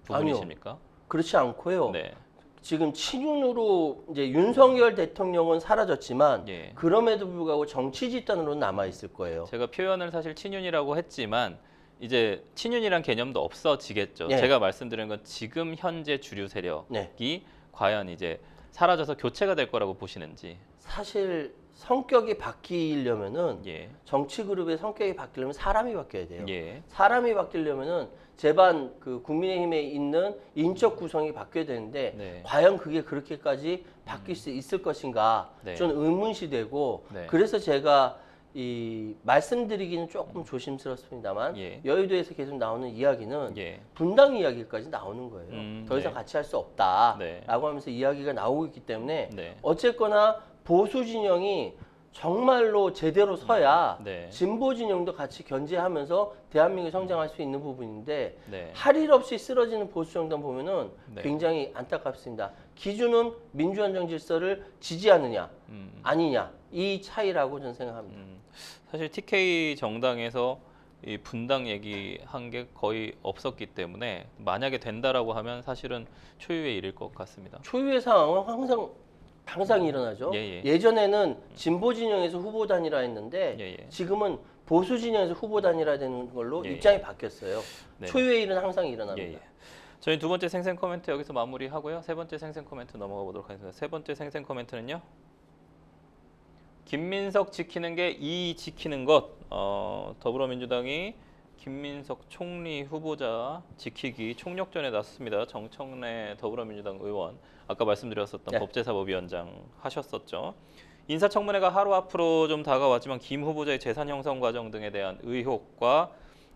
부분이십니까? 그렇지 않고요. 네. 지금 친윤으로 이제 윤석열 대통령은 사라졌지만 예. 그럼에도 불구하고 정치 집단으로는 남아 있을 거예요. 제가 표현을 사실 친윤이라고 했지만 이제 친윤이란 개념도 없어지겠죠. 예. 제가 말씀드린 건 지금 현재 주류 세력이 네. 과연 이제 사라져서 교체가 될 거라고 보시는지. 사실 성격이 바뀌려면은 예. 정치 그룹의 성격이 바뀌려면 사람이 바뀌어야 돼요. 예. 사람이 바뀌려면은 제반 그 국민의힘에 있는 인적 구성이 바뀌어야 되는데 네. 과연 그게 그렇게까지 바뀔 수 있을 것인가 네. 좀 의문시되고 네. 그래서 제가 이 말씀드리기는 조금 조심스럽습니다만 예. 여의도에서 계속 나오는 이야기는 예. 분당 이야기까지 나오는 거예요. 더 이상 네. 같이 할 수 없다라고 네. 하면서 이야기가 나오고 있기 때문에 네. 어쨌거나 보수 진영이 정말로 제대로 서야 네. 진보 진영도 같이 견제하면서 대한민국이 성장할 수 있는 부분인데 네. 할 일 없이 쓰러지는 보수 정당 보면은 네. 굉장히 안타깝습니다. 기준은 민주안정 질서를 지지하느냐 아니냐 이 차이라고 저는 생각합니다. 사실 TK 정당에서 이 분당 얘기한 게 거의 없었기 때문에 만약에 된다라고 하면 사실은 초유의 일일 것 같습니다. 초유의 상황은 항상 일어나죠. 예전에는 진보 진영에서 후보 단일화 했는데 지금은 보수 진영에서 후보 단일화 되는 걸로 입장이 바뀌었어요. 네. 초유의 일은 항상 일어납니다. 저희 두 번째 생생 코멘트 여기서 마무리하고요. 세 번째 생생 코멘트 넘어가 보도록 하겠습니다. 세 번째 생생 코멘트는요. 김민석 지키는 게 이 지키는 것. 더불어민주당이 김민석 총리 후보자 지키기 총력전에 나섰습니다. 정청래 더불어민주당 의원 아까 말씀드렸었던 네. 법제사법위원장 하셨었죠. 인사청문회가 하루 앞으로 좀 다가왔지만 김 후보자의 재산 형성 과정 등에 대한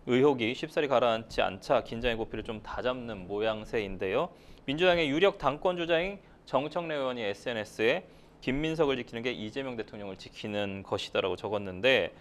의혹이 쉽사리 가라앉지 않자 긴장의 고삐를 좀 다잡는 모양새인데요. 민주당의 유력 당권 주자인 정청래 의원이 SNS에 김민석을 지키는 게 이재명 대통령을 지키는 것이다라고 적었는데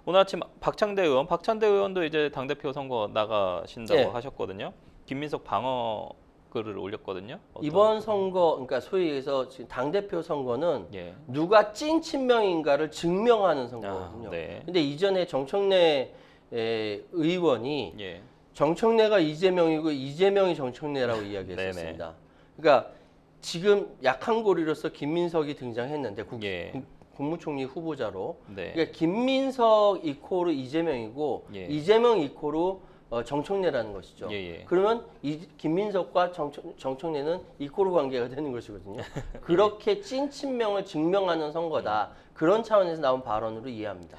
오늘 아침 박찬대 의원도 이제 당대표 선거 나가신다고 네. 하셨거든요. 김민석 방어 글을 올렸거든요. 이번 선거, 그러니까 소위 해서 지금 당대표 선거는 예. 누가 찐 친명인가를 증명하는 선거거든요. 네. 근데 이전에 정청래 의원이 예. 정청래가 이재명이고 이재명이 정청래라고 이야기했었습니다. 그러니까 지금 약한 고리로서 김민석이 등장했는데 국무총리 후보자로 네. 그러니까 김민석 이코르 이재명이고 예. 이재명 이코르 정청래라는 것이죠. 그러면 김민석과 정청래는 이코르 관계가 되는 것이거든요. 그렇게 찐 친명을 증명하는 선거다. 그런 차원에서 나온 발언으로 이해합니다.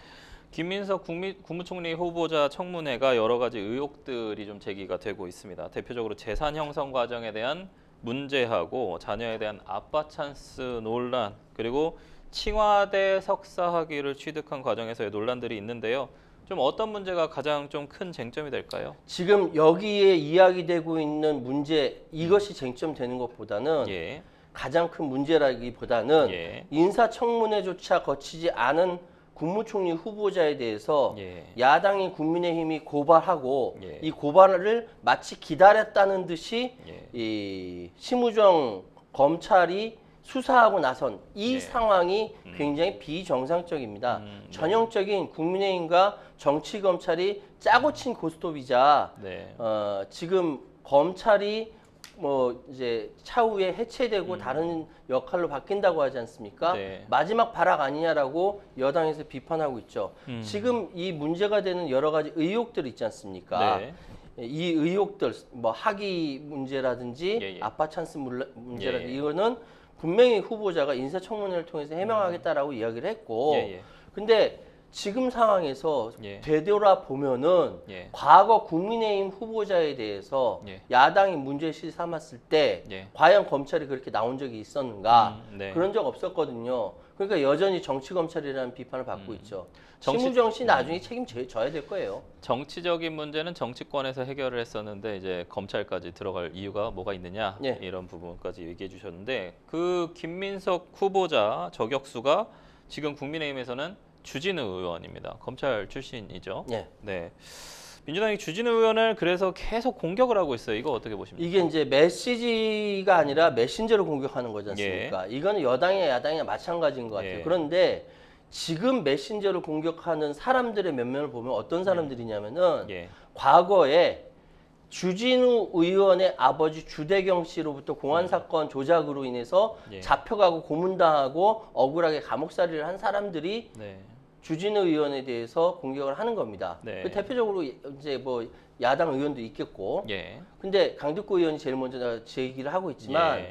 김민석 국무총리 후보자 청문회가 여러 가지 의혹들이 좀 제기가 되고 있습니다. 대표적으로 재산 형성 과정에 대한 문제하고 자녀에 대한 아빠 찬스 논란 그리고 칭화대 석사 학위를 취득한 과정에서의 논란들이 있는데요. 좀 어떤 문제가 가장 좀 큰 쟁점이 될까요? 지금 여기에 이야기되고 있는 문제 이것이 쟁점되는 것보다는 가장 큰 문제라기보다는 인사청문회조차 거치지 않은 국무총리 후보자에 대해서 야당인 국민의힘이 고발하고 이 고발을 마치 기다렸다는 듯이 이 심우정 검찰이 수사하고 나선 이 상황이 굉장히 비정상적입니다. 전형적인 국민의힘과 정치검찰이 짜고 친 고스톱이자 지금 검찰이 뭐 이제 차후에 해체되고 다른 역할로 바뀐다고 하지 않습니까? 마지막 발악 아니냐라고 여당에서 비판하고 있죠. 지금 이 문제가 되는 여러 가지 의혹들 있지 않습니까? 이 의혹들 뭐 학위 문제라든지 아빠 찬스 문제라든지 이거는 분명히 후보자가 인사청문회를 통해서 해명하겠다라고 이야기를 했고 근데 지금 상황에서 되돌아보면은 과거 국민의힘 후보자에 대해서 야당이 문제시 삼았을 때 과연 검찰이 그렇게 나온 적이 있었는가 그런 적 없었거든요. 그러니까 여전히 정치검찰이라는 비판을 받고 있죠. 심우정 씨 나중에 책임져야 될 거예요. 정치적인 문제는 정치권에서 해결을 했었는데 이제 검찰까지 들어갈 이유가 뭐가 있느냐 이런 부분까지 얘기해 주셨는데 그 김민석 후보자 저격수가 지금 국민의힘에서는 주진우 의원입니다. 검찰 출신이죠. 네. 민주당이 주진우 의원을 그래서 계속 공격을 하고 있어요. 이거 어떻게 보십니까? 이게 이제 메시지가 아니라 메신저로 공격하는 거지 않습니까? 이거는 여당이나 야당이나 마찬가지인 것 같아요. 그런데 지금 메신저를 공격하는 사람들의 면면을 보면 어떤 사람들이냐면은 과거에 주진우 의원의 아버지 주대경 씨로부터 공안 사건 조작으로 인해서 잡혀가고 고문당하고 억울하게 감옥살이를 한 사람들이 주진우 의원에 대해서 공격을 하는 겁니다. 그 대표적으로 이제 뭐 야당 의원도 있겠고, 근데 강덕구 의원이 제일 먼저 제기를 하고 있지만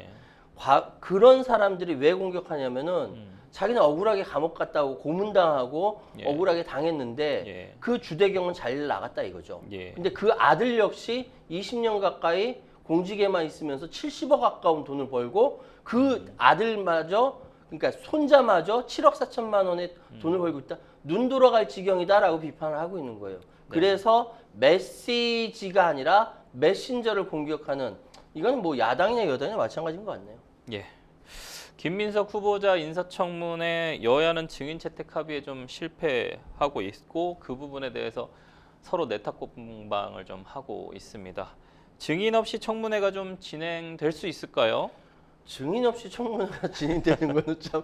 그런 사람들이 왜 공격하냐면은 자기는 억울하게 감옥 갔다 오고 고문당하고 억울하게 당했는데 그 주대경은 잘 나갔다 이거죠. 근데 그 아들 역시 20년 가까이 공직에만 있으면서 70억 가까운 돈을 벌고 그 아들마저 그러니까 손자마저 7억 4천만 원의 돈을 벌고 있다. 눈 돌아갈 지경이다라고 비판을 하고 있는 거예요. 그래서 메시지가 아니라 메신저를 공격하는 이건 뭐 야당이나 여당이나 마찬가지인 것 같네요. 예. 김민석 후보자 인사청문회 여야는 증인 채택 합의에 좀 실패하고 있고 그 부분에 대해서 서로 내탁 공방을 좀 하고 있습니다. 증인 없이 청문회가 좀 진행될 수 있을까요? 증인 없이 청문회가 진행되는 거는 참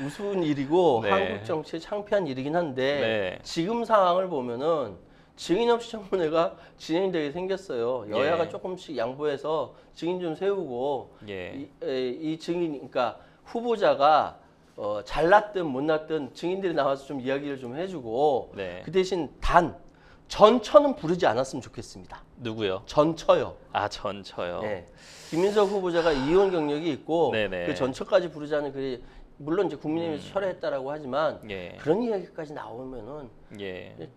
우스운 일이고 네. 한국 정치에 창피한 일이긴 한데 네. 지금 상황을 보면은 증인 없이 청문회가 진행되게 생겼어요. 여야가 예. 조금씩 양보해서 증인 좀 세우고 예. 이 증인, 그러니까 후보자가 잘났든 못났든 증인들이 나와서 좀 이야기를 좀 해주고 네. 그 대신 전처는 부르지 않았으면 좋겠습니다. 누구요? 전처요. 아, 전처요. 네. 김민석 후보자가 이혼 경력이 있고 네네. 그 전처까지 부르자는 글이 물론 이제 국민의힘에서 철회했다라고 하지만 예. 그런 이야기까지 나오면은 예.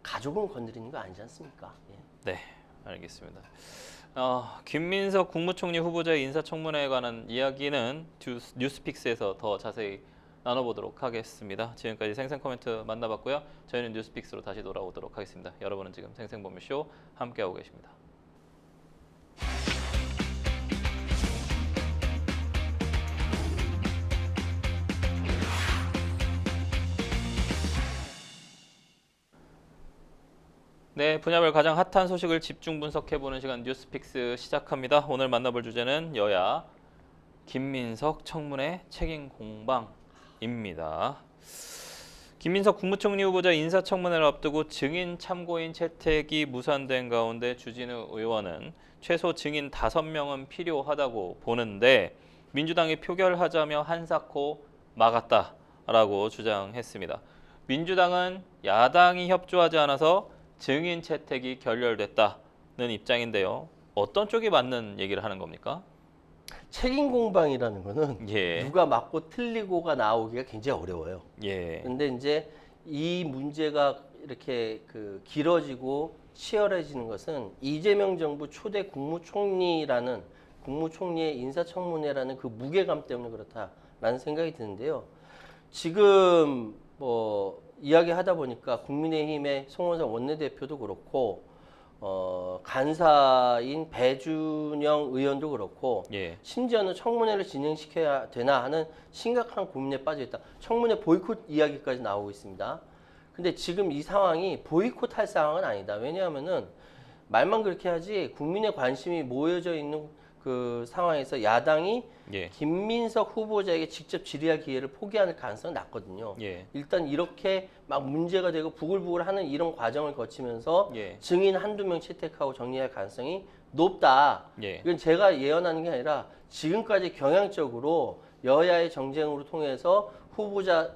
가족은 건드리는 거 아니지 않습니까? 예. 네, 알겠습니다. 김민석 국무총리 후보자의 인사청문회에 관한 이야기는 뉴스픽스에서 더 자세히 나눠보도록 하겠습니다. 지금까지 생생 코멘트 만나봤고요. 저희는 뉴스픽스로 다시 돌아오도록 하겠습니다. 여러분은 지금 생생보물쇼 함께하고 계십니다. 네, 분야별 가장 핫한 소식을 집중 분석해보는 시간 뉴스픽스 시작합니다. 오늘 만나볼 주제는 여야 김민석 청문회 책임 공방입니다. 김민석 국무총리 후보자 인사청문회를 앞두고 증인 참고인 채택이 무산된 가운데 주진우 의원은 최소 증인 5명은 필요하다고 보는데 민주당이 표결하자며 한사코 막았다라고 주장했습니다. 민주당은 야당이 협조하지 않아서 증인 채택이 결렬됐다는 입장인데요. 어떤 쪽이 맞는 얘기를 하는 겁니까? 책임 공방이라는 거는 예. 누가 맞고 틀리고가 나오기가 굉장히 어려워요. 예. 근데 이제 이 문제가 이렇게 길어지고 치열해지는 것은 이재명 정부 초대 국무총리의 인사청문회라는 그 무게감 때문에 그렇다라는 생각이 드는데요. 지금 뭐 이야기하다 보니까 국민의힘의 송원석 원내대표도 그렇고 간사인 배준영 의원도 그렇고 예. 심지어는 청문회를 진행시켜야 되나 하는 심각한 고민에 빠져 있다. 청문회 보이콧 이야기까지 나오고 있습니다. 근데 지금 이 상황이 보이콧할 상황은 아니다. 왜냐하면은 말만 그렇게 하지 국민의 관심이 모여져 있는 그 상황에서 야당이 예. 김민석 후보자에게 직접 질의할 기회를 포기할 가능성은 낮거든요. 예. 일단 이렇게 막 문제가 되고 부글부글하는 이런 과정을 거치면서 예. 증인 한두 명 채택하고 정리할 가능성이 높다. 예. 이건 제가 예언하는 게 아니라 지금까지 경향적으로 여야의 정쟁으로 통해서 후보자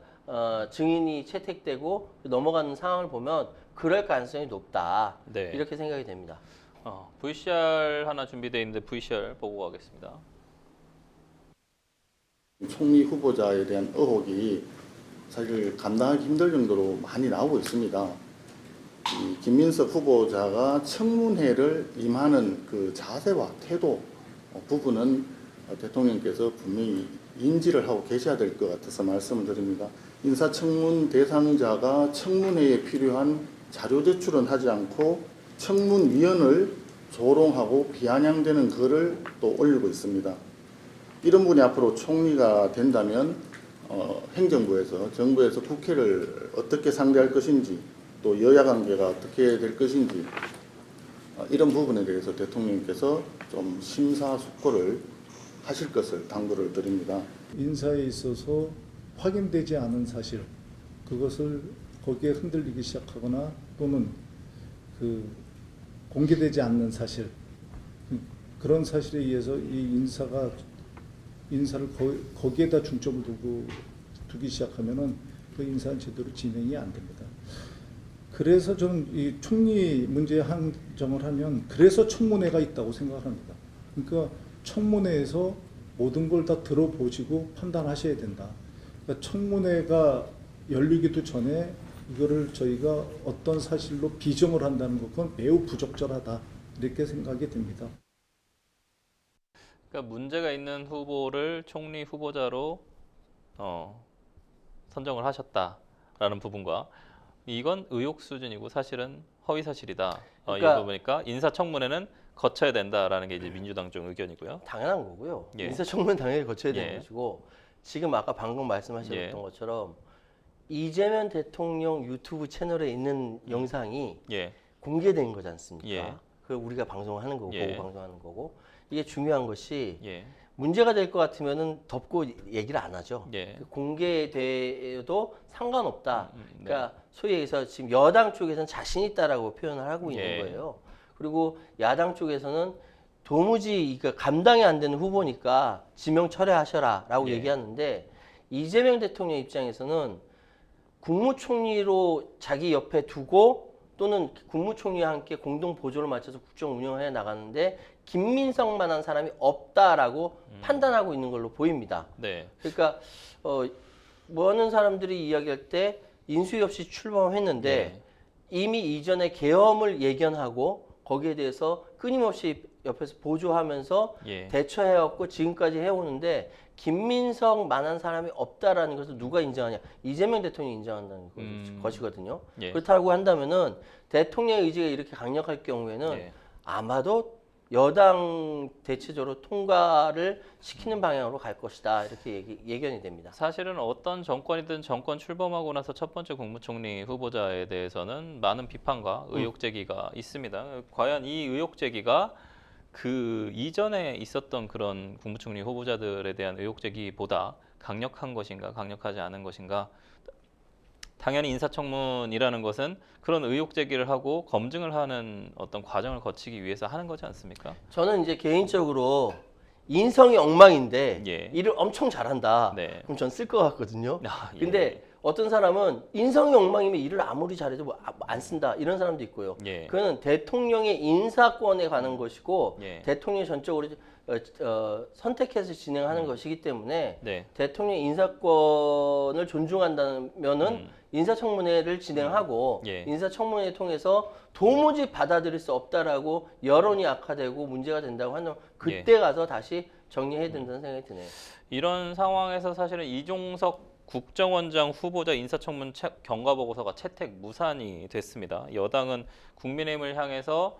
증인이 채택되고 넘어가는 상황을 보면 그럴 가능성이 높다. 네. 이렇게 생각이 됩니다. VCR 하나 준비되어 있는데 VCR 보고 가겠습니다. 총리 후보자에 대한 의혹이 사실 감당하기 힘들 정도로 많이 나오고 있습니다. 이 김민석 후보자가 청문회를 임하는 그 자세와 태도 부분은 대통령께서 분명히 인지를 하고 계셔야 될 것 같아서 말씀을 드립니다. 인사청문 대상자가 청문회에 필요한 자료 제출은 하지 않고 청문위원을 조롱하고 비아냥대는 글을 또 올리고 있습니다. 이런 분이 앞으로 총리가 된다면 행정부에서 정부에서 국회를 어떻게 상대할 것인지 또 여야 관계가 어떻게 될 것인지 이런 부분에 대해서 대통령께서 좀 심사숙고를 하실 것을 당부를 드립니다. 인사에 있어서 확인되지 않은 사실, 그것을 거기에 흔들리기 시작하거나 또는 공개되지 않는 사실, 그런 사실에 의해서 이 인사를 거기에다 중점을 두기 시작하면은 그 인사는 제대로 진행이 안 됩니다. 그래서 저는 이 총리 문제에 한정을 하면 그래서 청문회가 있다고 생각합니다. 그러니까 청문회에서 모든 걸 다 들어보시고 판단하셔야 된다. 그러니까 청문회가 열리기도 전에 이거를 저희가 어떤 사실로 비정을 한다는 것은 매우 부적절하다 이렇게 생각이 됩니다. 그러니까 문제가 있는 후보를 총리 후보자로 선정을 하셨다라는 부분과 이건 의혹 수준이고 사실은 허위 사실이다. 그러니까 이거 보니까 인사청문회는 거쳐야 된다라는 게 이제 민주당 쪽 의견이고요. 당연한 거고요. 예. 인사청문 당연히 거쳐야 되는 예. 것이고 지금 아까 방금 말씀하셨던 예. 것처럼 이재명 대통령 유튜브 채널에 있는 영상이 예. 공개된 거지 않습니까? 예. 그 우리가 방송하는 거고 예. 보고 방송하는 거고 이게 중요한 것이 예. 문제가 될 것 같으면은 덮고 얘기를 안 하죠. 예. 공개돼도 상관없다. 네. 그러니까 소위 얘기해서 지금 여당 쪽에서는 자신 있다라고 표현을 하고 예. 있는 거예요. 그리고 야당 쪽에서는 도무지 감당이 안 되는 후보니까 지명 철회하셔라라고 예. 얘기하는데 이재명 대통령 입장에서는 국무총리로 자기 옆에 두고 또는 국무총리와 함께 공동 보조를 맞춰서 국정 운영해 나가는데 김민석만한 사람이 없다라고 판단하고 있는 걸로 보입니다. 네. 그러니까 많은 사람들이 이야기할 때 인수위 없이 출범했는데 네. 이미 이전에 계엄을 예견하고 거기에 대해서 끊임없이 옆에서 보조하면서 예. 대처해왔고 지금까지 해오는데 김민석만한 사람이 없다라는 것을 누가 인정하냐? 이재명 대통령이 인정한다는 것이거든요. 예. 그렇다고 한다면은 대통령의 의지가 이렇게 강력할 경우에는 예. 아마도 여당 대체적으로 통과를 시키는 방향으로 갈 것이다 이렇게 예견이 됩니다. 사실은 어떤 정권이든 정권 출범하고 나서 첫 번째 국무총리 후보자에 대해서는 많은 비판과 의혹 제기가 있습니다. 과연 이 의혹 제기가 그 이전에 있었던 그런 국무총리 후보자들에 대한 의혹 제기보다 강력한 것인가, 강력하지 않은 것인가? 당연히 인사청문이라는 것은 그런 의혹 제기를 하고 검증을 하는 어떤 과정을 거치기 위해서 하는 거지 않습니까? 저는 이제 개인적으로 인성이 엉망인데 예. 일을 엄청 잘한다. 네. 그럼 전 쓸 것 같거든요. 아, 예. 근데 어떤 사람은 인성이 엉망이면 일을 아무리 잘해도 안 쓴다 이런 사람도 있고요. 예. 그거는 대통령의 인사권에 관한 것이고 예. 대통령이 전적으로 선택해서 진행하는 것이기 때문에 네. 대통령 인사권을 존중한다면은 인사청문회를 진행하고 예. 인사청문회 통해서 도무지 받아들일 수 없다라고 여론이 악화되고 문제가 된다고 한다면 그때 가서 다시 정리해야 된다는 생각이 드네요. 이런 상황에서 사실은 이종석 국정원장 후보자 인사청문 경과보고서가 채택 무산이 됐습니다. 여당은 국민의힘을 향해서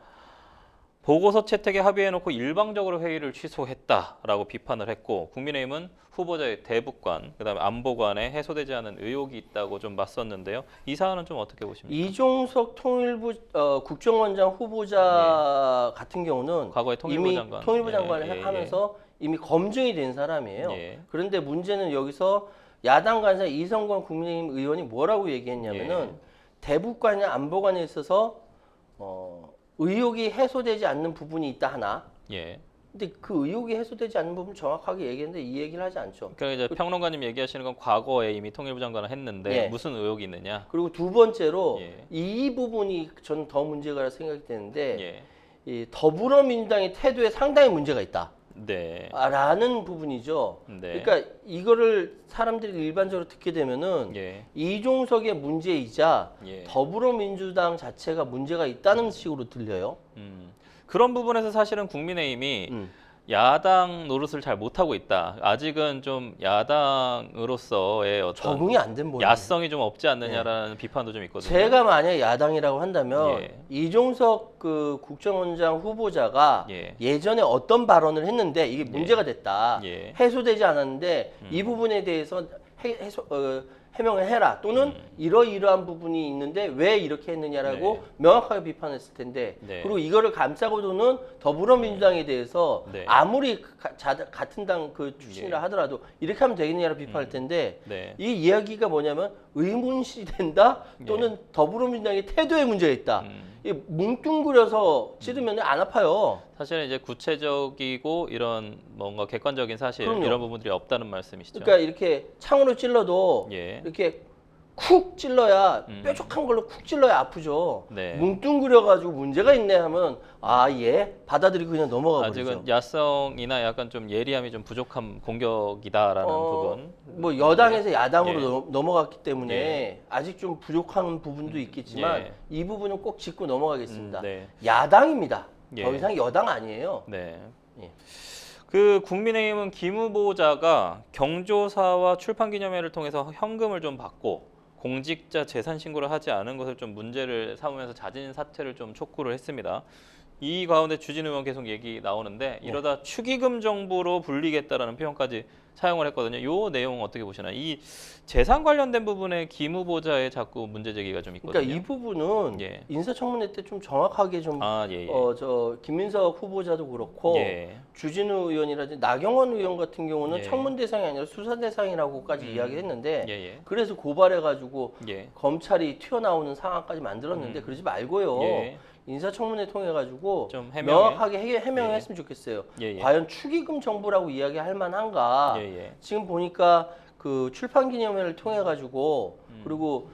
보고서 채택에 합의해놓고 일방적으로 회의를 취소했다라고 비판을 했고 국민의힘은 후보자의 대북관, 그다음에 안보관에 해소되지 않은 의혹이 있다고 좀 맞섰는데요. 이 사안은 좀 어떻게 보십니까? 이종석 통일부 국정원장 후보자 같은 경우는 과거에 통일부 이미 장관. 통일부 예, 장관을 예, 예. 하면서 이미 검증이 된 사람이에요. 예. 그런데 문제는 여기서 야당 간사 이성건 국민의힘 의원이 뭐라고 얘기했냐면은 예. 대북관이나 안보관에 있어서 의혹이 해소되지 않는 부분이 있다 하나. 예. 근데 그 의혹이 해소되지 않는 부분 정확하게 얘기했는데 이 얘기를 하지 않죠. 그러니까 이제 평론가님 얘기하시는 건 과거에 이미 통일부 장관을 했는데 예. 무슨 의혹이 있느냐? 그리고 두 번째로 예. 이 부분이 저는 더 문제가 생각이 되는데 예. 이 더불어민주당의 태도에 상당히 문제가 있다. 네. 라는 부분이죠. 네. 그러니까 이거를 사람들이 일반적으로 듣게 되면은 예. 이종석의 문제이자 예. 더불어민주당 자체가 문제가 있다는 식으로 들려요. 그런 부분에서 사실은 국민의힘이 야당 노릇을 잘 못하고 있다. 아직은 좀 야당으로서의 어떤 적응이 안 된 모양. 야성이 좀 없지 않느냐라는 비판도 좀 있거든요. 제가 만약 야당이라고 한다면 예. 이종석 그 국정원장 후보자가 예. 예전에 어떤 발언을 했는데 이게 문제가 됐다. 예. 해소되지 않았는데 이 부분에 대해서 해명을 해라. 또는 이러이러한 부분이 있는데 왜 이렇게 했느냐라고 네. 명확하게 비판했을 텐데 네. 그리고 이거를 감싸고 도는 더불어민주당에 대해서 네. 아무리 같은 당 그 출신이라 하더라도 이렇게 하면 되겠냐라고 비판할 텐데 네. 이 이야기가 뭐냐면 의문시 된다 또는 더불어민주당의 태도에 문제가 있다. 이 뭉뚱그려서 찌르면 안 아파요. 사실은 이제 구체적이고 이런 뭔가 객관적인 사실 그럼요. 이런 부분들이 없다는 말씀이시죠. 그러니까 이렇게 창으로 찔러도 예. 이렇게 쿡 찔러야 뾰족한 걸로 쿡 찔러야 아프죠. 네. 뭉뚱그려가지고 문제가 있네 하면 받아들이고 그냥 넘어가 버리죠. 아직은 야성이나 약간 좀 예리함이 좀 부족한 공격이다라는 부분. 뭐 여당에서 야당으로 예. 넘어갔기 때문에 예. 아직 좀 부족한 부분도 있겠지만 예. 이 부분은 꼭 짚고 넘어가겠습니다. 네. 야당입니다. 예. 더 이상 여당 아니에요. 네. 예. 그 국민의힘은 김 후보자가 경조사와 출판기념회를 통해서 현금을 좀 받고 공직자 재산 신고를 하지 않은 것을 좀 문제를 삼으면서 자진 사퇴를 좀 촉구를 했습니다. 이 가운데 주진우 의원 계속 얘기 나오는데 이러다 축의금 정부로 불리겠다라는 표현까지 사용을 했거든요. 이 내용 어떻게 보시나요? 이 재산 관련된 부분에 김 후보자의 자꾸 문제 제기가 좀 있거든요. 그러니까 이 부분은 예. 인사청문회 때 좀 정확하게 좀 예. 저 김민석 후보자도 그렇고 예. 주진우 의원이라든지 나경원 의원 같은 경우는 예. 청문 대상이 아니라 수사 대상이라고까지 이야기했는데 예. 그래서 고발해가지고 예. 검찰이 튀어나오는 상황까지 만들었는데 그러지 말고요. 예. 인사청문회 통해 가지고 좀 해명해. 명확하게 해명을 예. 했으면 좋겠어요. 예. 과연 축의금 정부라고 이야기할 만한가? 예. 지금 보니까 그 출판기념회를 통해 가지고 그리고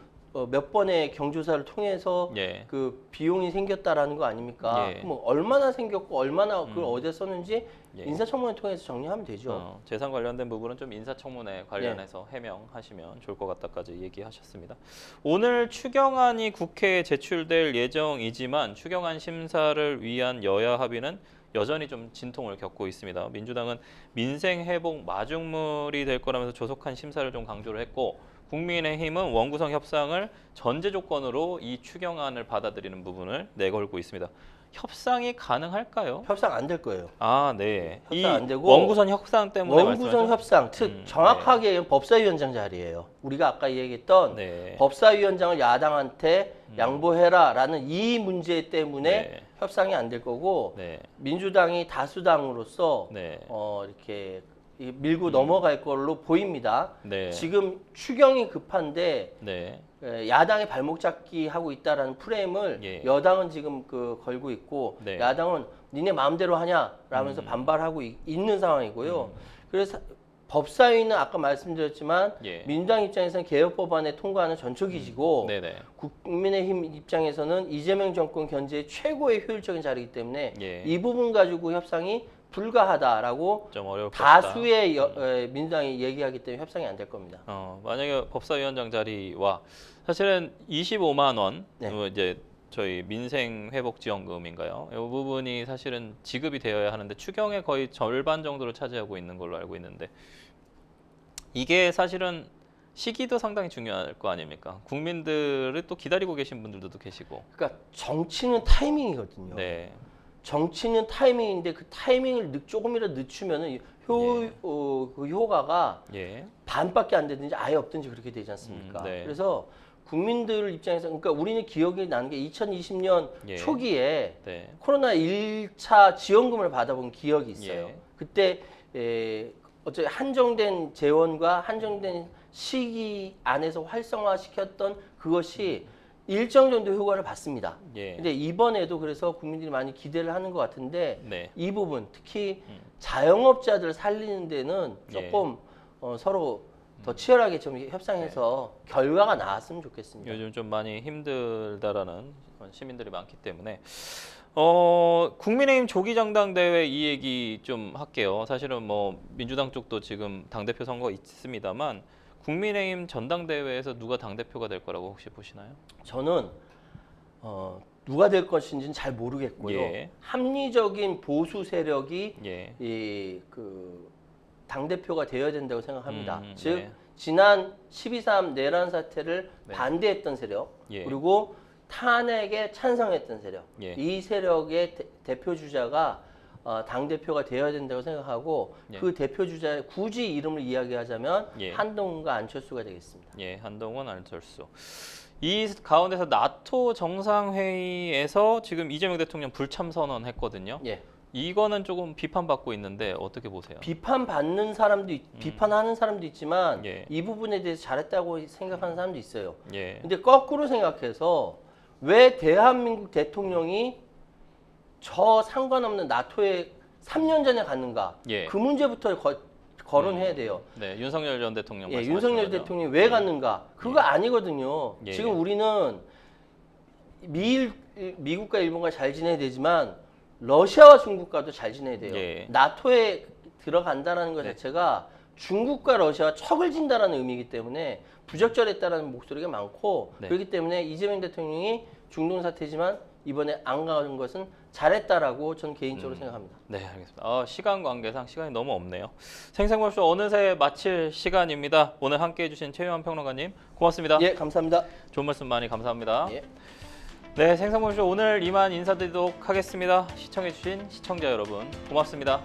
몇 번의 경조사를 통해서 예. 그 비용이 생겼다라는 거 아닙니까? 예. 그럼 얼마나 생겼고 얼마나 그걸 어디에 썼는지 예. 인사청문회 통해서 정리하면 되죠. 재산 관련된 부분은 좀 인사청문회 관련해서 해명하시면 좋을 것 같다까지 얘기하셨습니다. 오늘 추경안이 국회에 제출될 예정이지만 추경안 심사를 위한 여야 합의는 여전히 좀 진통을 겪고 있습니다. 민주당은 민생 회복 마중물이 될 거라면서 조속한 심사를 좀 강조를 했고 국민의힘은 원구성 협상을 전제 조건으로 이 추경안을 받아들이는 부분을 내걸고 있습니다. 협상이 가능할까요? 협상 안 될 거예요. 아, 네. 협상 이 안 되고 원구성 협상 때문에 원구성 말씀하죠? 협상, 즉 정확하게 법사위원장 자리예요. 우리가 아까 얘기했던 네. 법사위원장을 야당한테 양보해라라는 이 문제 때문에 네. 협상이 안 될 거고 네. 민주당이 다수당으로서 네. 이렇게 밀고 넘어갈 걸로 보입니다. 네. 지금 추경이 급한데 네. 야당이 발목 잡기 하고 있다라는 프레임을 예. 여당은 지금 걸고 있고 네. 야당은 니네 마음대로 하냐라면서 반발하고 있는 상황이고요. 그래서 법사위는 아까 말씀드렸지만 예. 민주당 입장에서는 개혁 법안에 통과하는 전초기지고 네네. 국민의힘 입장에서는 이재명 정권 견제의 최고의 효율적인 자리이기 때문에 예. 이 부분 가지고 협상이 불가하다라고 좀 어려울 것 같다. 다수의 민주당이 얘기하기 때문에 협상이 안 될 겁니다. 만약에 법사위원장 자리와 사실은 25만 원 네. 이제 저희 민생 회복 지원금인가요? 이 부분이 사실은 지급이 되어야 하는데 추경의 거의 절반 정도를 차지하고 있는 걸로 알고 있는데 이게 사실은 시기도 상당히 중요할 거 아닙니까? 국민들을 또 기다리고 계신 분들도 계시고. 그러니까 정치는 타이밍이거든요. 네. 정치는 타이밍인데 그 타이밍을 조금이라도 늦추면은 그 효과가 예. 반밖에 안 되든지 아예 없든지 그렇게 되지 않습니까? 네. 그래서 국민들 입장에서 그러니까 우리는 기억이 나는 게 2020년 예. 초기에 네. 코로나 1차 지원금을 받아본 기억이 있어요. 예. 그때 어째 한정된 재원과 한정된 시기 안에서 활성화시켰던 그것이 일정 정도 효과를 받습니다. 예. 근데 이번에도 그래서 국민들이 많이 기대를 하는 것 같은데 네. 이 부분 특히 자영업자들 살리는 데는 예. 조금 서로 더 치열하게 좀 협상해서 결과가 나왔으면 좋겠습니다. 요즘 좀 많이 힘들다라는 시민들이 많기 때문에 국민의힘 조기 정당대회 이 얘기 좀 할게요. 사실은 뭐 민주당 쪽도 지금 당대표 선거 있습니다만 국민의힘 전당대회에서 누가 당대표가 될 거라고 혹시 보시나요? 저는 누가 될 것인지는 잘 모르겠고요. 예. 합리적인 보수 세력이 예. 당 대표가 되어야 된다고 생각합니다. 즉 네. 지난 12.3 내란 사태를 네. 반대했던 세력 예. 그리고 탄핵에 찬성했던 세력 예. 이 세력의 대표 주자가 당 대표가 되어야 된다고 생각하고 예. 그 대표 주자 굳이 이름을 이야기하자면 예. 한동훈과 안철수가 되겠습니다. 예, 한동훈, 안철수. 이 가운데서 나토 정상회의에서 지금 이재명 대통령 불참선언 했거든요. 예. 이거는 조금 비판받고 있는데 어떻게 보세요? 비판받는 사람도 비판하는 사람도 있지만 예. 이 부분에 대해서 잘했다고 생각하는 사람도 있어요. 예. 근데 거꾸로 생각해서 왜 대한민국 대통령이 저 상관없는 나토에 3년 전에 갔는가? 예. 그 문제부터 거론해야 돼요. 네, 윤석열 전 대통령 예, 말씀하신 윤석열 거죠? 대통령이 왜 갔는가? 그거 아니거든요. 예. 지금 우리는 미국과 일본과 잘 지내야 되지만 러시아와 중국과도 잘 지내야 돼요. 예. 나토에 들어간다는 것 네. 자체가 중국과 러시아와 척을 진다라는 의미이기 때문에 부적절했다라는 목소리가 많고 네. 그렇기 때문에 이재명 대통령이 중동 사태지만 이번에 안 가는 것은 잘했다라고 저는 개인적으로 생각합니다. 네, 알겠습니다. 시간 관계상 시간이 너무 없네요. 생생몰쇼 어느새 마칠 시간입니다. 오늘 함께해 주신 최유한 평론가님 고맙습니다. 예, 감사합니다. 좋은 말씀 많이 감사합니다. 예. 네, 생생몰쇼 오늘 이만 인사드리도록 하겠습니다. 시청해 주신 시청자 여러분 고맙습니다.